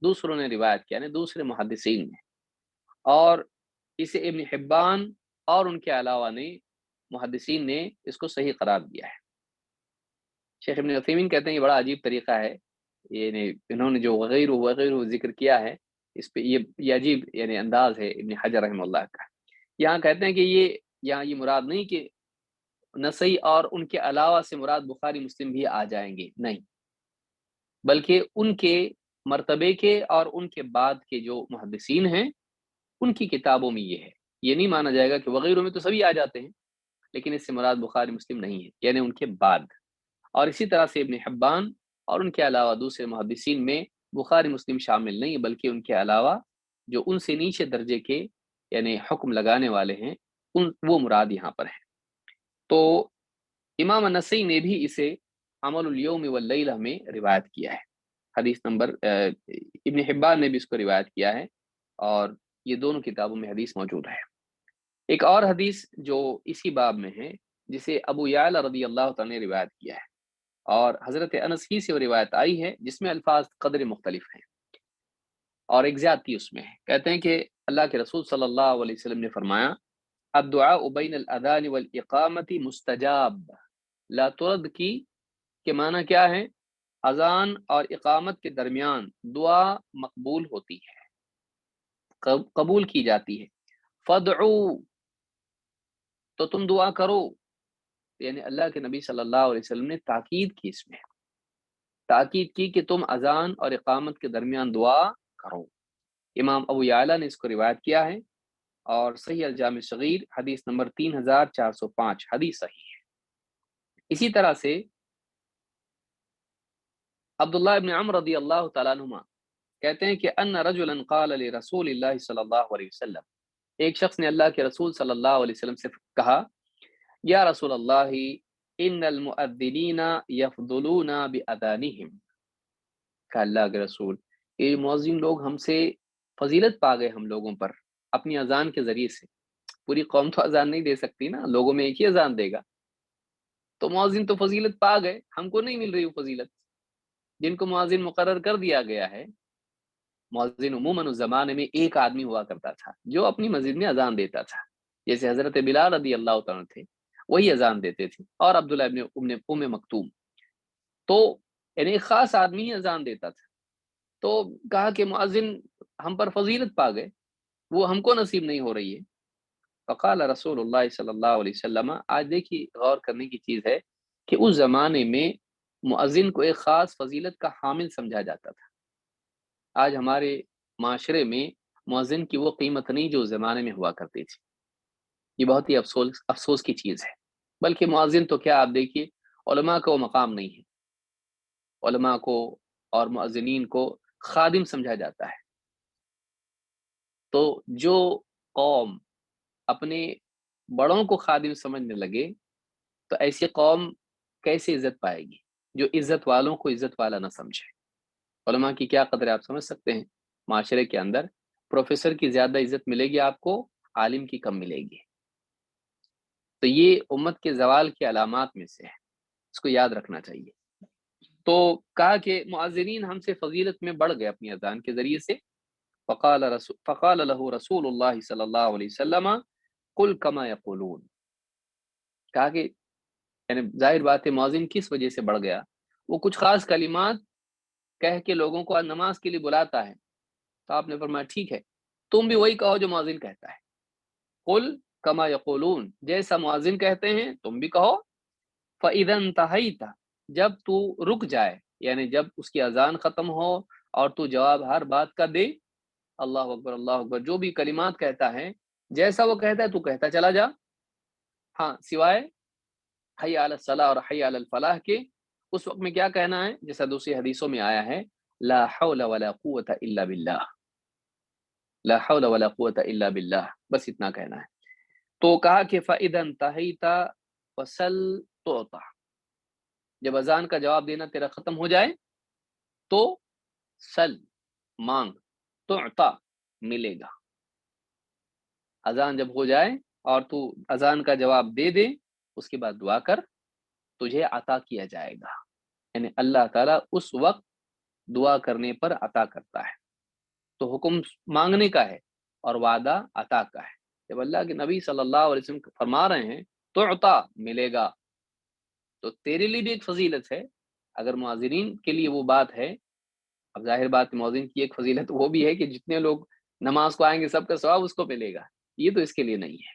دوسروں نے روایت کیا، یعنی دوسرے محدثین نے، اور اسے ابن حبان اور ان کے علاوہ نے محدثین نے اس کو صحیح قرار دیا ہے۔ شیخ ابن عثیمین کہتے ہیں یہ بڑا عجیب طریقہ ہے، یعنی انہوں نے جو وغیرہ ذکر کیا ہے اس پہ یہ عجیب یعنی انداز ہے ابن حجر رحمہ اللہ کا۔ یہاں کہتے ہیں کہ یہاں یہ مراد نہیں کہ نسائی اور ان کے علاوہ سے مراد بخاری مسلم بھی آ جائیں گے، نہیں، بلکہ ان کے مرتبے کے اور ان کے بعد کے جو محدثین ہیں ان کی کتابوں میں یہ ہے۔ یہ نہیں مانا جائے گا کہ وغیرہ میں تو سبھی آ جاتے ہیں، لیکن اس سے مراد بخاری مسلم نہیں ہے، یعنی ان کے بعد۔ اور اسی طرح سے ابن حبان اور ان کے علاوہ دوسرے محدثین میں بخاری مسلم شامل نہیں، بلکہ ان کے علاوہ جو ان سے نیچے درجے کے یعنی حکم لگانے والے ہیں وہ مراد یہاں پر ہیں۔ تو امام نسائی نے بھی اسے عمل الیوم واللیلہ میں روایت کیا ہے، حدیث نمبر ابن حبان نے بھی اس کو روایت کیا ہے، اور یہ دونوں کتابوں میں حدیث موجود ہے۔ ایک اور حدیث جو اسی باب میں ہے جسے ابو یعلا رضی اللہ تعالیٰ نے روایت کیا ہے، اور حضرت انس ہی سے وہ روایت آئی ہے جس میں الفاظ قدر مختلف ہیں اور ایک زیادتی اس میں ہے۔ کہتے ہیں کہ اللہ کے رسول صلی اللہ علیہ وسلم نے فرمایا الدعاء بین الاذان والاقامت مستجاب، لا ترد کی کہ معنی کیا ہے؟ اذان اور اقامت کے درمیان دعا مقبول ہوتی ہے، قبول کی جاتی ہے۔ فدعو، تو تم دعا کرو، یعنی اللہ کے نبی صلی اللہ علیہ وسلم نے تاکید کی، اس میں تاکید کی کہ تم اذان اور اقامت کے درمیان دعا کرو۔ امام ابو یعلا نے اس کو روایت کیا ہے، اور صحیح الجامع صغیر حدیث نمبر 3405 حدیث صحیح ہے۔ اسی طرح سے عبداللہ ابن عمر رضی اللہ تعالیٰ عنہما کہتے ہیں کہ ان رجلا قال لرسول اللہ صلی اللہ علیہ وسلم، ایک شخص نے اللہ کے رسول صلی اللہ علیہ وسلم سے کہا یا رسول اللہ ان المؤذنین یفضلون باذانہم، کہ اللہ کے رسول یہ مؤذن لوگ ہم سے فضیلت پا گئے ہم لوگوں پر اپنی اذان کے ذریعے سے، پوری قوم تو اذان نہیں دے سکتی نا، لوگوں میں ایک ہی اذان دے گا، تو مؤذن تو فضیلت پا گئے، ہم کو نہیں مل رہی وہ فضیلت جن کو مؤذن مقرر کر دیا گیا ہے۔ مؤذن عموماً اس زمانے میں ایک آدمی ہوا کرتا تھا جو اپنی مسجد میں اذان دیتا تھا، جیسے حضرت بلال رضی اللہ تعالیٰ تھے وہی اذان دیتے تھے، اور عبداللہ ابن ام مکتوم، تو یعنی ایک خاص آدمی ہی اذان دیتا تھا۔ تو کہا کہ مؤذن ہم پر فضیلت پا گئے، وہ ہم کو نصیب نہیں ہو رہی ہے۔ فقال رسول اللہ صلی اللہ علیہ وسلم، آج دیکھیے غور کرنے کی چیز ہے کہ اس زمانے میں مؤذن کو ایک خاص فضیلت کا حامل سمجھا جاتا تھا۔ آج ہمارے معاشرے میں مؤذن کی وہ قیمت نہیں جو اس زمانے میں ہوا کرتی تھی، یہ بہت ہی افسوس کی چیز ہے۔ بلکہ مؤذن تو کیا، آپ دیکھیے علماء کا وہ مقام نہیں ہے، علماء کو اور مؤذنین کو خادم سمجھا جاتا ہے۔ تو جو قوم اپنے بڑوں کو خادم سمجھنے لگے تو ایسی قوم کیسے عزت پائے گی؟ جو عزت والوں کو عزت والا نہ سمجھے۔ علماء کی کیا قدر ہے آپ سمجھ سکتے ہیں؟ معاشرے کے اندر پروفیسر کی زیادہ عزت ملے گی آپ کو، عالم کی کم ملے گی۔ تو یہ امت کے زوال کی علامات میں سے ہے، اس کو یاد رکھنا چاہیے۔ تو کہا کہ مؤذنین ہم سے فضیلت میں بڑھ گئے اپنی اذان کے ذریعے سے۔ فقال له رسول اللہ صلی اللہ علیہ وسلم قل کما یقولون، کہا کہ یعنی ظاہر بات ہے مؤذن کس وجہ سے بڑھ گیا، وہ کچھ خاص کلمات کہہ کے لوگوں کو نماز کے لیے بلاتا ہے، تو آپ نے فرمایا ٹھیک ہے، تم بھی وہی کہو جو مؤذن کہتا ہے، قل کما یقولون، جیسا مؤذن کہتے ہیں تم بھی کہو، فَإِذَا انْتَهَيْتَ، جب تو رک جائے، یعنی جب اس کی اذان ختم ہو اور تو جواب ہر بات کا دے، اللہ اکبر جو بھی کلمات کہتا ہے، جیسا وہ کہتا ہے تو کہتا چلا جا، ہاں سوائے حی علی الصلاح اور حی علی الفلاح کے، اس وقت میں کیا کہنا ہے، جیسا دوسری حدیثوں میں آیا ہے، لا حول ولا قوت الا باللہ، لا حول ولا قوت الا باللہ، بس اتنا کہنا ہے۔ تو کہا کہ فَإِذَا انْتَهَيْتَ فَسَلْ تُعْطَى، جب اذان کا جواب دینا تیرا ختم ہو جائے تو سل، مانگ، تعطا، ملے گا۔ اذان جب ہو جائے اور تو اذان کا جواب دے دے، اس کے بعد دعا کر، تجھے عطا کیا جائے گا، یعنی اللہ تعالیٰ اس وقت دعا کرنے پر عطا کرتا ہے۔ تو حکم مانگنے کا ہے اور وعدہ عطا کا ہے۔ جب اللہ کے نبی صلی اللہ علیہ وسلم فرما رہے ہیں تو عطا ملے گا، تو تیرے لیے بھی ایک فضیلت ہے۔ اگر معذرین کے لیے وہ بات ہے، اب ظاہر بات معذرین کی ایک فضیلت وہ بھی ہے کہ جتنے لوگ نماز کو آئیں گے سب کا ثواب اس کو ملے گا، یہ تو اس کے لیے نہیں ہے،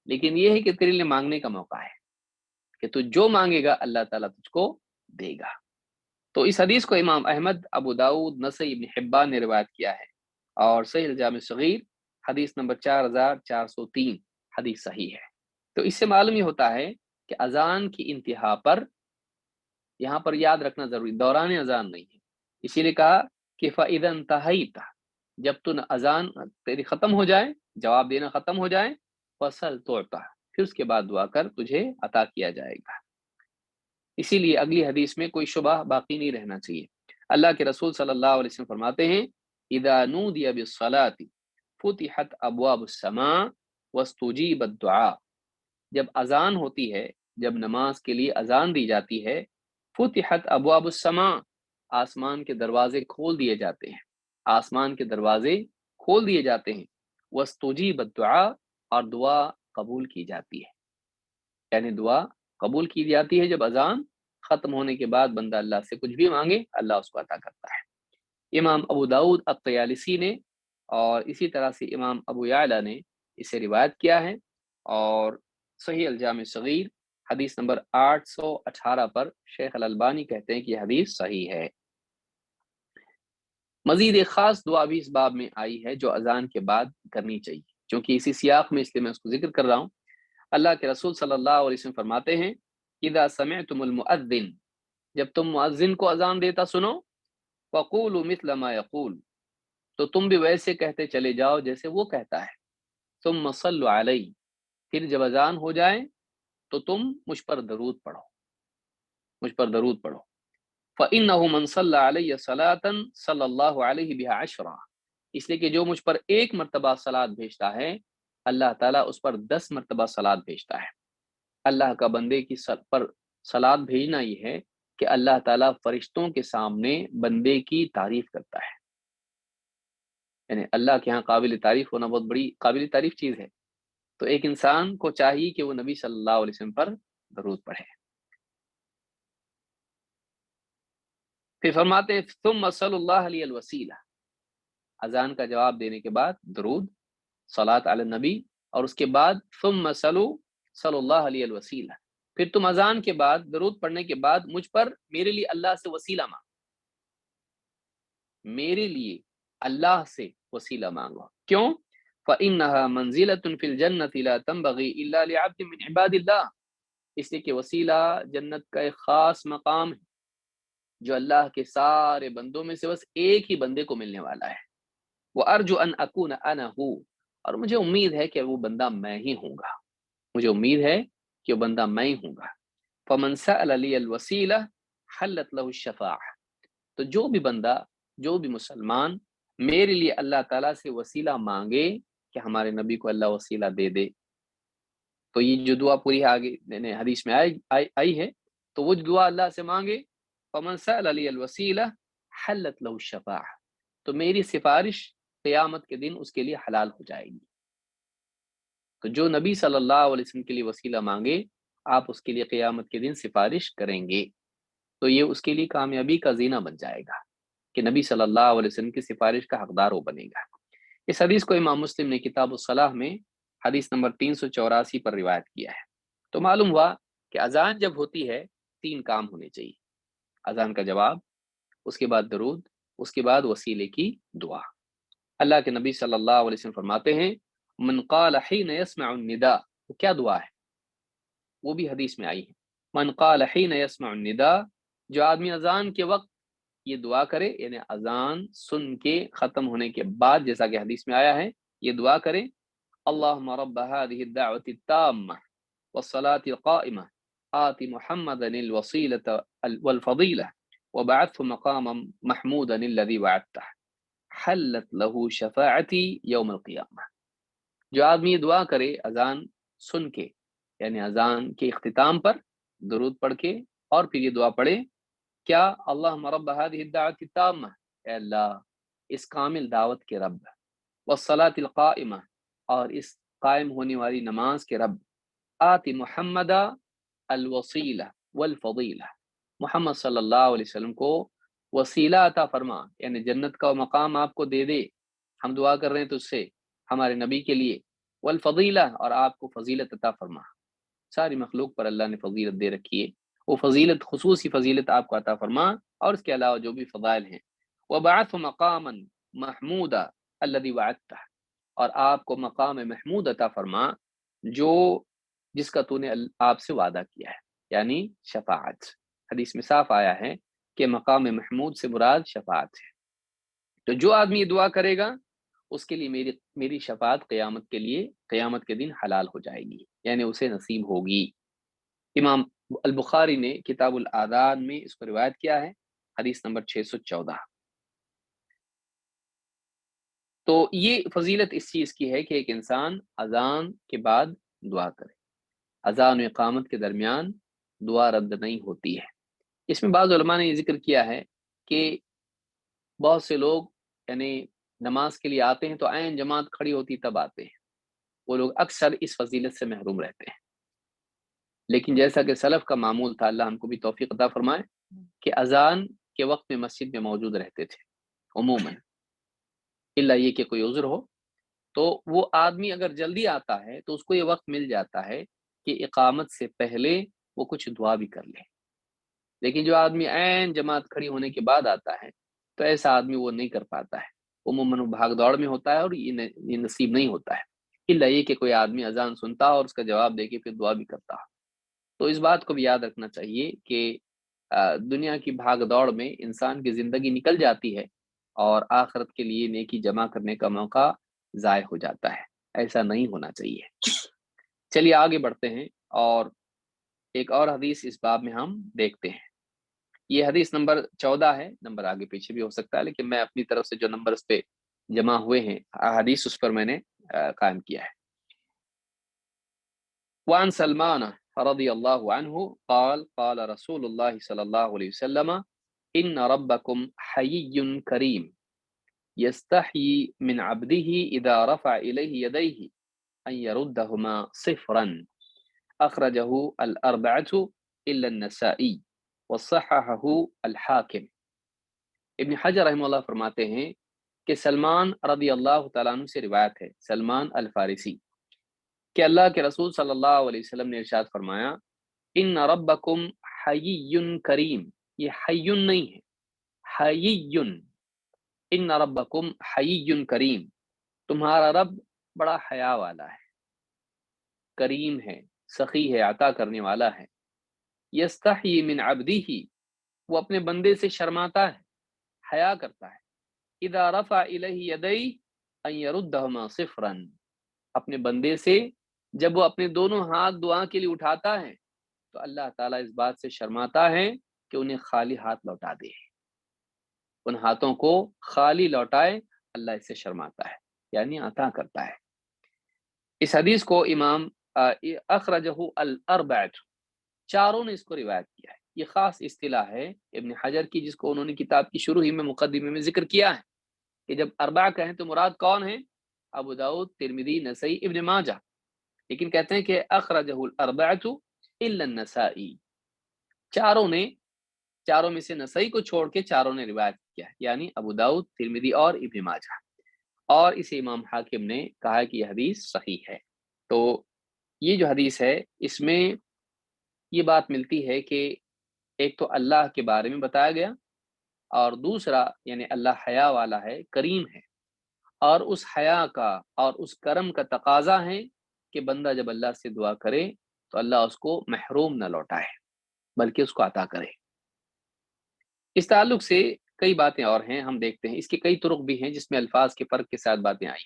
لیکن یہ ہے کہ تیرے لیے مانگنے کا موقع ہے کہ تو جو مانگے گا اللہ تعالیٰ تجھ کو دے گا۔ تو اس حدیث کو امام احمد، ابو داؤد، نسائی، ابن حبان نے روایت کیا ہے، اور صحیح الجامع صغیر حدیث نمبر 4403 حدیث صحیح ہے۔ تو اس سے معلوم یہ ہوتا ہے کہ اذان کی انتہا پر، یہاں پر یاد رکھنا ضروری، دوران اذان نہیں ہے، اسی لیے کہا کہ فَإِذَا انْتَهَيْتَ، جب تو اذان تیری ختم ہو جائے، جواب دینا ختم ہو جائے، فَسَلْ تُعْطَى، پھر اس کے بعد دعا کر، تجھے عطا کیا جائے گا۔ اسی لیے اگلی حدیث میں کوئی شبہ باقی نہیں رہنا چاہیے۔ اللہ کے رسول صلی اللہ علیہ وسلم فرماتے ہیں اذا نودی بالصلاۃ فتحت ابواب السماء واستجیب الدعاء، جب اذان ہوتی ہے، جب نماز کے لیے اذان دی جاتی ہے، فتحت ابواب السماء، آسمان کے دروازے کھول دیے جاتے ہیں، آسمان کے دروازے کھول دیے جاتے ہیں، واستجیب الدعاء، اور دعا قبول کی جاتی ہے، یعنی دعا قبول کی جاتی ہے جب اذان ختم ہونے کے بعد بندہ اللہ سے کچھ بھی مانگے، اللہ اس کو عطا کرتا ہے۔ امام ابو داؤد الطیالسی نے اور اسی طرح سے امام ابو یعلا نے اسے روایت کیا ہے، اور صحیح الجامع صغیر حدیث نمبر 818 پر شیخ الالبانی کہتے ہیں کہ یہ حدیث صحیح ہے۔ مزید ایک خاص دعا بھی اس باب میں آئی ہے جو اذان کے بعد کرنی چاہیے، چونکہ اسی سیاق میں اس لیے میں اس کو ذکر کر رہا ہوں۔ اللہ کے رسول صلی اللہ علیہ وسلم فرماتے ہیں اذا سمعتم المؤذن، جب تم مؤذن کو اذان دیتا سنو، فقولوا مثل ما یقول، تو تم بھی ویسے کہتے چلے جاؤ جیسے وہ کہتا ہے، ثم صلوا علیہ، پھر جب اذان ہو جائے تو تم مجھ پر درود پڑھو، مجھ پر درود پڑھو، فإنه من صلى علی صلاۃ صلی اللہ علیہ بها عشرا، اس لیے کہ جو مجھ پر ایک مرتبہ صلات بھیجتا ہے، اللہ تعالیٰ اس پر 10 مرتبہ صلات بھیجتا ہے۔ اللہ کا بندے کی پر صلات بھیجنا یہ ہے کہ اللہ تعالیٰ فرشتوں کے سامنے بندے کی تعریف کرتا ہے، یعنی اللہ کے ہاں قابل تعریف ہونا بہت بڑی قابل تعریف چیز ہے، تو ایک انسان کو چاہیے کہ وہ نبی صلی اللہ علیہ وسلم پر درود پڑھے۔ پھر فرماتے ہیں ثم صلی اللہ علیہ الوسیلہ، اذان کا جواب دینے کے بعد درود، صلاۃ علی النبی، اور اس کے بعد ثم صلی اللہ علیہ الوسیلہ، پھر تم اذان کے بعد درود پڑھنے کے بعد مجھ پر میرے لیے اللہ سے وسیلہ مانگو، میرے لیے اللہ سے وسیلہ مانگو، کیوں؟ فإنها منزلة في الجنة لا تنبغي إلا لعبد من عباد الله، اس لیے کہ وسیلہ جنت کا ایک خاص مقام ہے جو اللہ کے سارے بندوں میں سے بس ایک ہی بندے کو ملنے والا ہے، وأرجو أن أكون أنا هو، اور مجھے امید ہے کہ وہ بندہ میں ہی ہوں گا، مجھے امید ہے کہ وہ بندہ میں ہی ہوں گا۔ فمن سأل لي الوسیلہ حلت له الشفاعہ، تو جو بھی بندہ، جو بھی مسلمان میرے لیے اللہ تعالیٰ سے وسیلہ مانگے کہ ہمارے نبی کو اللہ وسیلہ دے دے، تو یہ جو دعا پوری آگے حدیث میں آئی ہے، تو وہ جو دعا اللہ سے مانگے، فمن سأل لي الوسیلہ حلت له الشفاعہ، تو میری سفارش قیامت کے دن اس کے لیے حلال ہو جائے گی۔ تو جو نبی صلی اللہ علیہ وسلم کے لیے وسیلہ مانگے، آپ اس کے لیے قیامت کے دن سفارش کریں گے۔ تو یہ اس کے لیے کامیابی کا زینہ بن جائے گا کہ نبی صلی اللہ علیہ وسلم کی سفارش کا حقدار وہ بنے گا۔ اس حدیث کو امام مسلم نے کتاب الصلاح میں حدیث نمبر 384 پر روایت کیا ہے۔ تو معلوم ہوا کہ اذان جب ہوتی ہے 3 کام ہونے چاہیے: اذان کا جواب، اس کے بعد درود، اس کے بعد وسیلے کی دعا۔ اللہ کے نبی صلی اللہ علیہ وسلم فرماتے ہیں من قال حين يسمع النداء، وہ کیا دعا ہے وہ بھی حدیث میں آئی ہے، من قال حين يسمع النداء، جو آدمی اذان کے وقت یہ دعا کرے، یعنی اذان سن کے ختم ہونے کے بعد، جیسا کہ حدیث میں آیا ہے یہ دعا کرے، اللهم رب هذه الدعوة التامة والصلاة القائمة آت محمدا الوسيلة والفضيلة وبعثه مقاما محمودا الذي وعدته حلت له شفاعتی یوم القیامہ۔ جو آدمی یہ دعا کرے اذان سن کے، یعنی اذان کے اختتام پر درود پڑھ کے، اور پھر یہ دعا پڑھے، کیا اللہم رب هذه الدعوة التامة، اے اللہ اس کامل دعوت کے رب، والصلاة القائمہ، اور اس قائم ہونے والی نماز کے رب، آت محمد الوسیلہ والفضیلہ، محمد صلی اللہ علیہ وسلم کو وسیلہ عطا فرما، یعنی جنت کا مقام آپ کو دے دے، ہم دعا کر رہے ہیں تجھ سے ہمارے نبی کے لیے، والفضیلہ، اور آپ کو فضیلت عطا فرما۔ ساری مخلوق پر اللہ نے فضیلت دے رکھی ہے، وہ فضیلت، خصوصی فضیلت آپ کو عطا فرما، اور اس کے علاوہ جو بھی فضائل ہیں، وبعث مقاما محمودا الذی وعدتہ، اور آپ کو مقام محمود عطا فرما جو جس کا تو نے آپ سے وعدہ کیا ہے، یعنی شفاعت۔ حدیث میں صاف آیا ہے کہ مقام محمود سے مراد شفاعت ہے۔ تو جو آدمی یہ دعا کرے گا اس کے لیے میری شفاعت قیامت کے لیے، قیامت کے دن حلال ہو جائے گی، یعنی اسے نصیب ہوگی۔ امام البخاری نے کتاب الآذان میں اس کو روایت کیا ہے، حدیث نمبر 614۔ تو یہ فضیلت اس چیز کی ہے کہ ایک انسان اذان کے بعد دعا کرے، اذان و اقامت کے درمیان دعا رد نہیں ہوتی ہے۔ اس میں بعض علماء نے یہ ذکر کیا ہے کہ بہت سے لوگ یعنی نماز کے لیے آتے ہیں تو عین جماعت کھڑی ہوتی تب آتے ہیں، وہ لوگ اکثر اس فضیلت سے محروم رہتے ہیں۔ لیکن جیسا کہ سلف کا معمول تھا، اللہ ہم کو بھی توفیق عطا فرمائے، کہ اذان کے وقت میں مسجد میں موجود رہتے تھے عموماً، الا یہ کہ کوئی عذر ہو، تو وہ آدمی اگر جلدی آتا ہے تو اس کو یہ وقت مل جاتا ہے کہ اقامت سے پہلے وہ کچھ دعا بھی کر لے۔ لیکن جو آدمی عین جماعت کھڑی ہونے کے بعد آتا ہے تو ایسا آدمی وہ نہیں کر پاتا ہے، عموماً وہ بھاگ دوڑ میں ہوتا ہے اور یہ نصیب نہیں ہوتا ہے، الا یہ کہ کوئی آدمی اذان سنتا اور اس کا جواب دے کے پھر دعا بھی کرتا۔ تو اس بات کو بھی یاد رکھنا چاہیے کہ دنیا کی بھاگ دوڑ میں انسان کی زندگی نکل جاتی ہے اور آخرت کے لیے نیکی جمع کرنے کا موقع ضائع ہو جاتا ہے، ایسا نہیں ہونا چاہیے۔ چلیے آگے بڑھتے ہیں اور ایک اور حدیث اس باب میں ہم دیکھتے ہیں۔ یہ حدیث نمبر 14 ہے، نمبر آگے پیچھے بھی ہو سکتا ہے، لیکن میں اپنی طرف سے جو نمبر اس پہ جمع ہوئے ہیں حدیث اس پر میں نے قائم کیا ہے۔ وعن سلمان رضی اللہ عنہ قال قال رسول اللہ صلی اللہ علیہ وسلم ان ربکم حیی کریم یستحیی من عبده اذا رفع الیہ یدیہ ان یردہما صفرا، اخرجہ الاربعۃ الا النسائی وصححہ الحاکم۔ ابن حجر رحمہ اللہ فرماتے ہیں کہ سلمان رضی اللہ تعالیٰ عنہ سے روایت ہے، سلمان الفارسی، کہ اللہ کے رسول صلی اللہ علیہ وسلم نے ارشاد فرمایا ان ربکم حیی کریم، یہ حیون نہیں ہے، حیی، ان ربکم حیی کریم، تمہارا رب بڑا حیا والا ہے، کریم ہے، سخی ہے، عطا کرنے والا ہے، یستحیی من عبدہ، وہ اپنے بندے سے شرماتا ہے، حیا کرتا ہے، اذا رفع الیہ یدیہ ان یردہما صفرا، اپنے بندے سے جب وہ اپنے دونوں ہاتھ دعا کے لیے اٹھاتا ہے تو اللہ تعالیٰ اس بات سے شرماتا ہے کہ انہیں خالی ہاتھ لوٹا دے، ان ہاتھوں کو خالی لوٹائے، اللہ اس سے شرماتا ہے، یعنی عطا کرتا ہے۔ اس حدیث کو امام اخرجہ الاربعۃ، چاروں نے اس کو روایت کیا ہے۔ یہ خاص اصطلاح ہے ابن حجر کی، جس کو انہوں نے کتاب کی شروع ہی میں مقدمے میں ذکر کیا ہے کہ جب اربعہ کہیں تو مراد کون ہیں؟ ابو داؤد، ترمذی، نسائی، ابن ماجہ، لیکن کہتے ہیں کہ اخرجہ الاربعۃ الا النسائی، چاروں میں سے نسائی کو چھوڑ کے چاروں نے روایت کیا ہے، یعنی ابو داؤد، ترمذی اور ابن ماجہ، اور اسے امام حاکم نے کہا کہ یہ حدیث صحیح ہے۔ تو یہ جو حدیث ہے اس میں یہ بات ملتی ہے کہ ایک تو اللہ کے بارے میں بتایا گیا، اور دوسرا یعنی اللہ حیا والا ہے، کریم ہے، اور اس حیا کا اور اس کرم کا تقاضا ہے کہ بندہ جب اللہ سے دعا کرے تو اللہ اس کو محروم نہ لوٹائے بلکہ اس کو عطا کرے۔ اس تعلق سے کئی باتیں اور ہیں، ہم دیکھتے ہیں اس کے کئی طرق بھی ہیں جس میں الفاظ کے فرق کے ساتھ باتیں آئی،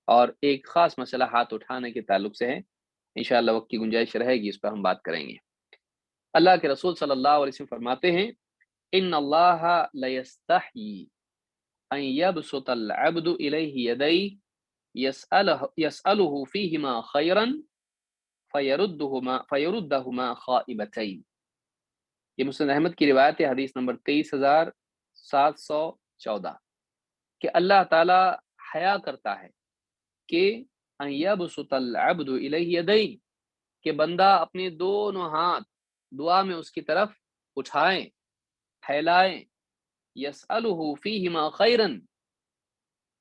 اور ایک خاص مسئلہ ہاتھ اٹھانے کے تعلق سے ہے، انشاءاللہ وقت کی گنجائش رہے گی اس پر ہم بات کریں گے۔ اللہ کے رسول صلی اللہ علیہ وسلم فرماتے ہیں ان اللہ لیستحیی ان یبسط العبد الیہ یدیہ یسألہ فیہما خیرا فیردہما خائبتین۔ یہ مسند احمد کی روایت ہے، حدیث نمبر 23714، کہ اللہ تعالی حیا کرتا ہے کہ ان یبسط العبد الیہ یدیہ، کہ بندہ اپنے دونوں ہاتھ دعا میں اس کی طرف اٹھائیں، پھیلائیں، یسألہ فیہما خیرا،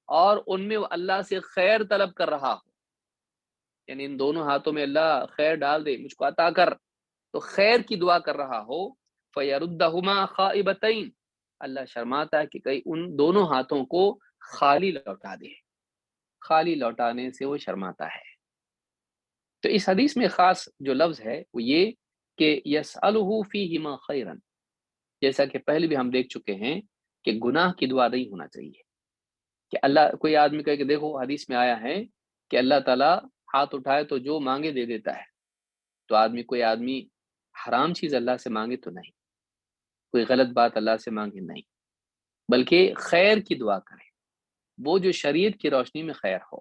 اور ان میں وہ اللہ سے خیر طلب کر رہا ہو، یعنی ان دونوں ہاتھوں میں اللہ خیر ڈال دے، مجھ کو عطا کر، تو خیر کی دعا کر رہا ہو، فیردہما خائبتین، اللہ شرماتا ہے کہ کئی ان دونوں ہاتھوں کو خالی لوٹا دے، خالی لوٹانے سے وہ شرماتا ہے۔ تو اس حدیث میں خاص جو لفظ ہے وہ یہ کہ یسألہ فیہما خیرا، جیسا کہ پہلے بھی ہم دیکھ چکے ہیں کہ گناہ کی دعا نہیں ہونا چاہیے، کہ اللہ کوئی آدمی کہے کہ دیکھو حدیث میں آیا ہے کہ اللہ تعالیٰ ہاتھ اٹھائے تو جو مانگے دے دیتا ہے، تو کوئی آدمی حرام چیز اللہ سے مانگے تو نہیں، کوئی غلط بات اللہ سے مانگے نہیں، بلکہ خیر کی دعا کرے، وہ جو شریعت کی روشنی میں خیر ہو،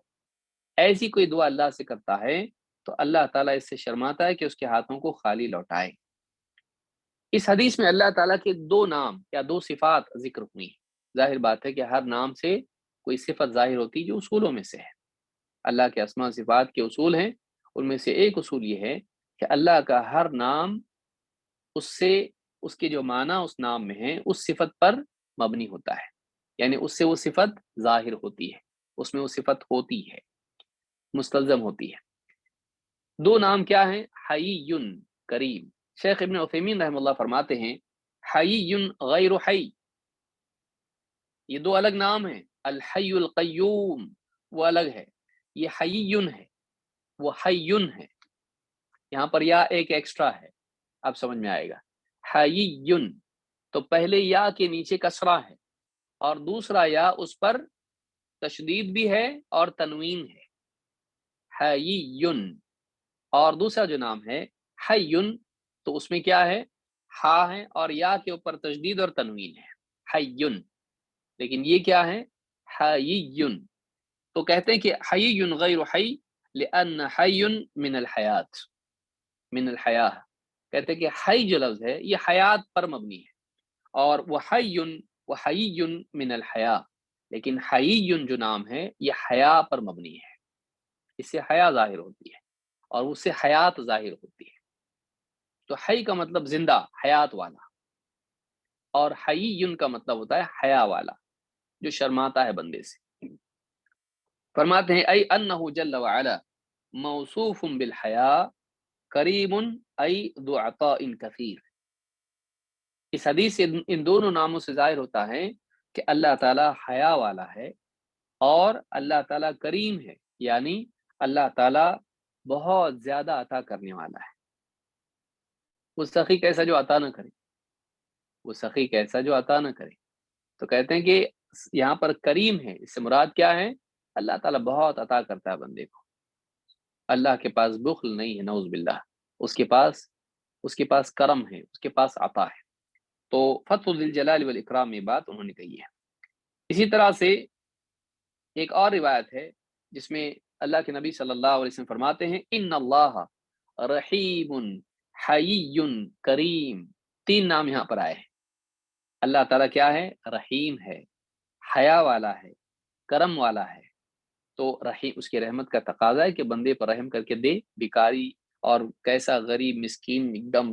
ایسی کوئی دعا اللہ سے کرتا ہے تو اللہ تعالیٰ اس سے شرماتا ہے کہ اس کے ہاتھوں کو خالی لوٹائے۔ اس حدیث میں اللہ تعالیٰ کے دو نام یا دو صفات ذکر ہوئی ہیں۔ ظاہر بات ہے کہ ہر نام سے کوئی صفت ظاہر ہوتی جو اصولوں میں سے ہے، اللہ کے اسماء صفات کے اصول ہیں، ان میں سے ایک اصول یہ ہے کہ اللہ کا ہر نام اس سے اس کے جو معنی اس نام میں ہیں اس صفت پر مبنی ہوتا ہے، یعنی اس سے وہ صفت ظاہر ہوتی ہے، اس میں وہ صفت ہوتی ہے، مستلزم ہوتی ہے۔ دو نام کیا ہیں؟ حی، کریم۔ شیخ ابن عثیمین رحمہ اللہ فرماتے ہیں حی غیر حی، یہ دو الگ نام ہیں، الحی القیوم وہ الگ ہے، یہ حی ہے، وہ حی ہے، یہاں پر یا ایک ایکسٹرا ہے، اب سمجھ میں آئے گا۔ حی تو پہلے یا کے نیچے کسرہ ہے، اور دوسرا یا اس پر تشدید بھی ہے اور تنوین ہے، حی۔ اور دوسرا جو نام ہے حی تو اس میں کیا ہے؟ ہا ہے اور یا کے اوپر تشدید اور تنوین ہے، حی۔ لیکن یہ کیا ہے؟ حی۔ تو کہتے ہیں کہ حی غیر حی لأن حی من الحیات، من الحیاء، کہتے ہیں کہ حی جو لفظ ہے یہ حیات پر مبنی ہے، اور وہ حی من الحیاء، لیکن حی جو نام ہے یہ حیا پر مبنی ہے، اس سے حیا ظاہر ہوتی ہے اور اس سے حیات ظاہر ہوتی ہے۔ تو حی کا مطلب زندہ، حیات والا، اور حی کا مطلب ہوتا ہے حیا والا، جو شرماتا ہے بندے سے۔ فرماتے ہیں ای انہ جل وعلا موصوف بالحیا کریم ای ذو عطاء کثیر۔ اس حدیث سے ان دونوں ناموں سے ظاہر ہوتا ہے کہ اللہ تعالی حیا والا ہے اور اللہ تعالی کریم ہے، یعنی اللہ تعالی بہت زیادہ عطا کرنے والا ہے۔ وہ سخی کیسا جو عطا نہ کرے، وہ سخی کیسا جو عطا نہ کرے۔ تو کہتے ہیں کہ یہاں پر کریم ہے، اس سے مراد کیا ہے؟ اللہ تعالیٰ بہت عطا کرتا ہے بندے کو، اللہ کے پاس بخل نہیں ہے، نعوذ باللہ، اس کے پاس کرم ہے، اس کے پاس عطا ہے۔ تو فتح ذی الجلال والاکرام میں بات انہوں نے کہی ہے۔ اسی طرح سے ایک اور روایت ہے جس میں اللہ کے نبی صلی اللہ علیہ وسلم فرماتے ہیں ان اللہ رحیم حی کریم، تین نام یہاں پر آئے ہیں۔ اللہ تعالیٰ کیا ہے؟ رحیم ہے، حیا والا ہے، کرم والا ہے۔ تو رحیم اس کی رحمت کا تقاضا ہے کہ بندے پر رحم کر کے دے، بیکاری اور کیسا غریب مسکین ایک دم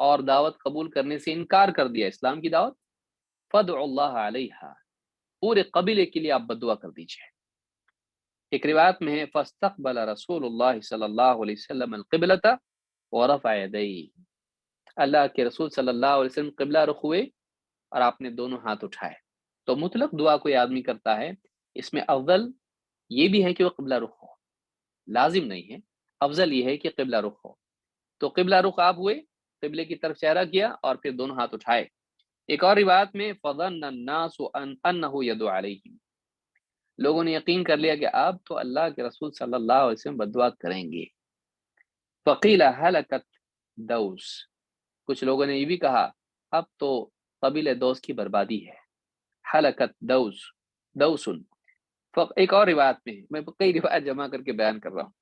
اور دعوت قبول کرنے سے انکار کر دیا، اسلام کی دعوت، فدعوا اللہ علیہا، پورے قبیلے کے لیے آپ بدعا کر دیجیے۔ ایک روایت میں ہے فاستقبل رسول اللہ صلی اللہ علیہ وسلم القبلۃ ورفع یدیہ، اللہ کے رسول صلی اللہ علیہ وسلم قبلہ رخ ہوئے اور آپ نے دونوں ہاتھ اٹھائے۔ تو مطلق دعا کوئی آدمی کرتا ہے، اس میں افضل یہ بھی ہے کہ وہ قبلہ رخ ہو، لازم نہیں ہے، افضل یہ ہے کہ قبلہ رخ ہو۔ تو قبلہ رخ آپ ہوئے، قبلے کی طرف چہرہ کیا اور پھر دونوں ہاتھ اٹھائے۔ ایک اور روایت میں فظن الناس انہ يدعو علیہم، لوگوں نے یقین کر لیا کہ آپ تو اللہ کے رسول صلی اللہ علیہ وسلم بددعا کریں گے۔ فقیل ہلکت دوس، کچھ لوگوں نے یہ بھی کہا اب تو قبیلہ دوس کی بربادی ہے، ہلکت دوسن۔ ایک اور روایت میں کئی روایت جمع کر کے بیان کر رہا ہوں،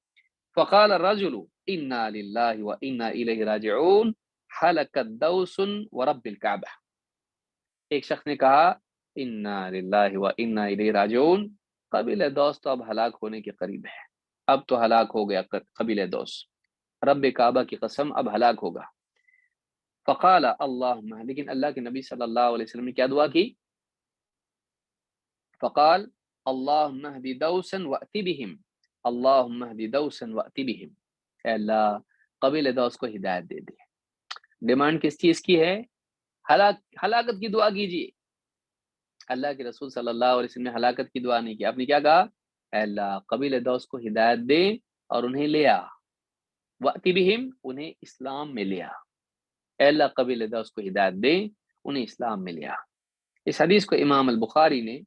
فقال الرجل انا للہ وانا الیہ راجعون ہلکت دوس ورب الکعبہ، ایک شخص نے کہا انا للہ وانا الیہ راجعون، قبیلہ دوس تو اب ہلاک ہونے کے قریب ہے، اب تو ہلاک ہو گیا قبیلہ دوس، رب کعبہ کی قسم اب ہلاک ہوگا۔ فقال اللہم، لیکن اللہ کے نبی صلی اللہ علیہ وسلم نے کیا دعا کی؟ فقال اللہم اہدی دوسا وأتی بہم، اللہم اہدی دوسا وأتی بہم، اے اللہ قبیلہ دوس کو ہدایت دے دے۔ ڈیمانڈ کس چیز کی ہے؟ ہلاکت کی دعا کیجیے۔ اللہ کے رسول صلی اللہ علیہ وسلم نے ہلاکت کی دعا نہیں کی، آپ نے کیا کہا؟ اے اللہ قبیلہ دوس کو ہدایت دے اور انہیں لے آ، وأتی بہم، انہیں اسلام میں لے آ، اے اللہ قبیلہ دوس کو ہدایت دے، انہیں اسلام میں لے آ۔ اس حدیث کو امام البخاری نے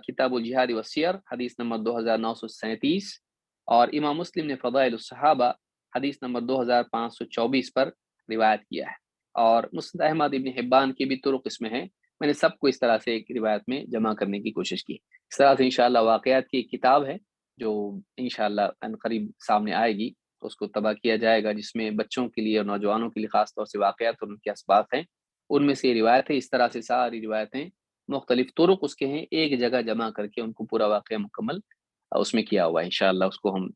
کتاب الجہاد والسیر حدیث نمبر 2937 اور امام مسلم نے فضائل الصحابہ حدیث نمبر 2524 پر روایت کیا ہے، اور مسند احمد ابن حبان کی بھی طرق اس میں ہیں، میں نے سب کو اس طرح سے ایک روایت میں جمع کرنے کی کوشش کی۔ اس طرح سے انشاءاللہ واقعات کی ایک کتاب ہے جو انشاءاللہ ان قریب سامنے آئے گی، اس کو طبع کیا جائے گا، جس میں بچوں کے لیے اور نوجوانوں کے لیے خاص طور سے واقعات اور ان کے اسباق ہیں، ان میں سے یہ روایت ہے۔ اس طرح سے ساری روایتیں مختلف طرق اس کے ہیں، ایک جگہ جمع کر کے ان کو پورا واقعہ مکمل اس میں کیا ہوا ہے۔ انشاءاللہ اس کو ہم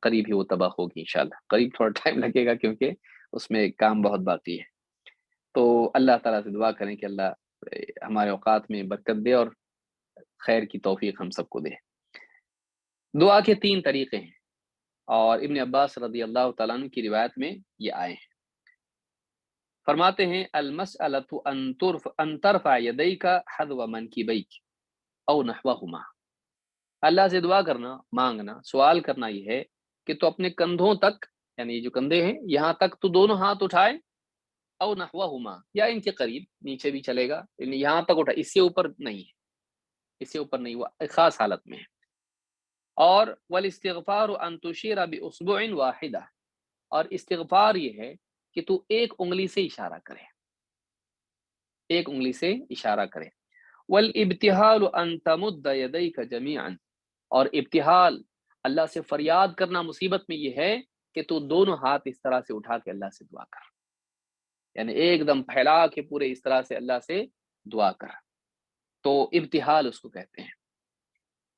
قریب ہی وہ طبع ہوگی، انشاءاللہ قریب تھوڑا ٹائم لگے گا کیونکہ اس میں کام بہت باقی ہے۔ تو اللہ تعالیٰ سے دعا کریں کہ اللہ ہمارے اوقات میں برکت دے اور خیر کی توفیق ہم سب کو دے۔ دعا کے 3 طریقے ہیں اور ابن عباس رضی اللہ تعالیٰ عنہ کی روایت میں یہ آئے ہیں۔ فرماتے ہیں المسألۃ ان ترفع یدیک حذو منکبیک او نحوہما، اللہ سے دعا کرنا، مانگنا، سوال کرنا یہ ہے کہ تو اپنے کندھوں تک، یعنی جو کندھے ہیں یہاں تک تو دونوں ہاتھ اٹھائے، او نحوہما، یا ان کے قریب، نیچے بھی چلے گا، یعنی یہاں تک اٹھا، اس سے اوپر نہیں ہے، اس سے اوپر نہیں، وہ ایک خاص حالت میں ہے۔ اور والاستغفار ان تشیر باصبع واحدہ، اور استغفار یہ ہے کہ تو ایک انگلی سے اشارہ کرے، ایک انگلی سے اشارہ کرے۔ والابتحال ان تمد یدیک جميعا، اور ابتحال اللہ سے فریاد کرنا مصیبت میں یہ ہے کہ تو دونوں ہاتھ اس طرح سے اٹھا کے اللہ سے دعا کر، یعنی ایک دم پھیلا کے پورے اس طرح سے اللہ سے دعا کر، تو ابتحال اس کو کہتے ہیں۔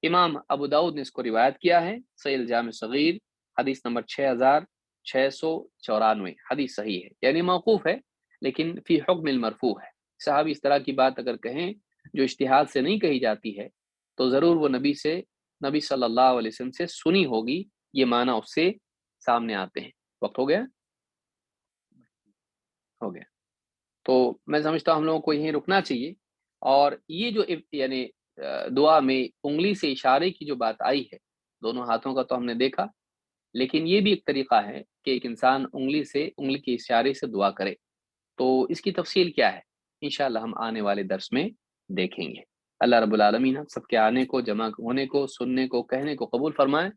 امام ابو داؤد نے اس کو روایت کیا ہے، صحیح الجامع صغیر حدیث نمبر 6694، حدیث صحیح ہے، یعنی موقوف ہے لیکن فی حکم المرفوع ہے۔ صحابی اس طرح کی بات اگر کہیں جو اجتہاد سے نہیں کہی جاتی ہے تو ضرور وہ نبی صلی اللہ علیہ وسلم سے سنی ہوگی، یہ معنی اس سے سامنے آتے ہیں۔ وقت ہو گیا؟ ہو گیا۔ تو میں سمجھتا ہوں ہم لوگوں کو یہیں رکنا چاہیے، اور یہ جو یعنی دعا میں انگلی سے اشارے کی جو بات آئی ہے، دونوں ہاتھوں کا تو ہم نے دیکھا، لیکن یہ بھی ایک طریقہ ہے کہ ایک انسان انگلی کے اشارے سے دعا کرے، تو اس کی تفصیل کیا ہے انشاءاللہ ہم آنے والے درس میں دیکھیں گے۔ اللہ رب العالمین ہم سب کے آنے کو، جمع ہونے کو، سننے کو، کہنے کو قبول فرمائے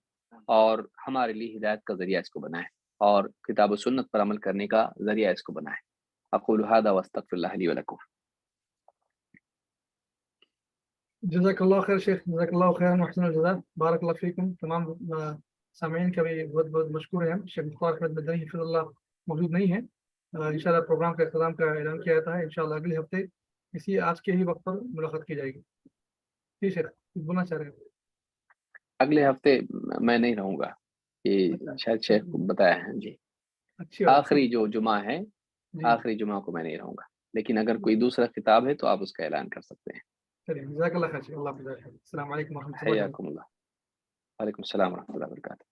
اور ہمارے لیے ہدایت کا ذریعہ اس کو بنائے اور کتاب و سنت پر عمل کرنے کا ذریعہ اس کو بنائے۔ اقول هذا واستغفر الله لي ولكم۔ جزاک اللہ خیر شیخ، جزاک اللہ خیر محسن الجزا، بارک اللہ فیکم۔ تمام سامعین کا بھی بہت بہت مشکور ہیں۔ شیخ مختار احمد مدنی حفظ اللہ موجود نہیں ہیں، انشاءاللہ پروگرام کا اختتام کا اعلان کیا جاتا ہے، انشاءاللہ اگلے ہفتے اسی آج کے ہی وقت پر ملاقات کی جائے گی۔ جی شیخ، کچھ بولنا چاہ رہے ہیں؟ اگلے ہفتے میں نہیں رہوں گا، یہ شاید شیخ کو بتایا ہے۔ جی اچھی بات، آخری جو جمعہ ہے جی آخری جمعہ کو میں نہیں رہوں گا، لیکن اگر کوئی دوسرا خطاب ہے تو آپ اس کا اعلان کر سکتے ہیں۔ چلیے جزاک اللہ خیر شیخ، اللہ حافظ، السلام علیکم ورحمۃ اللہ وبرکاتہ۔ حیاکم اللہ، وعلیکم السلام ورحمۃ اللہ وبرکاتہ۔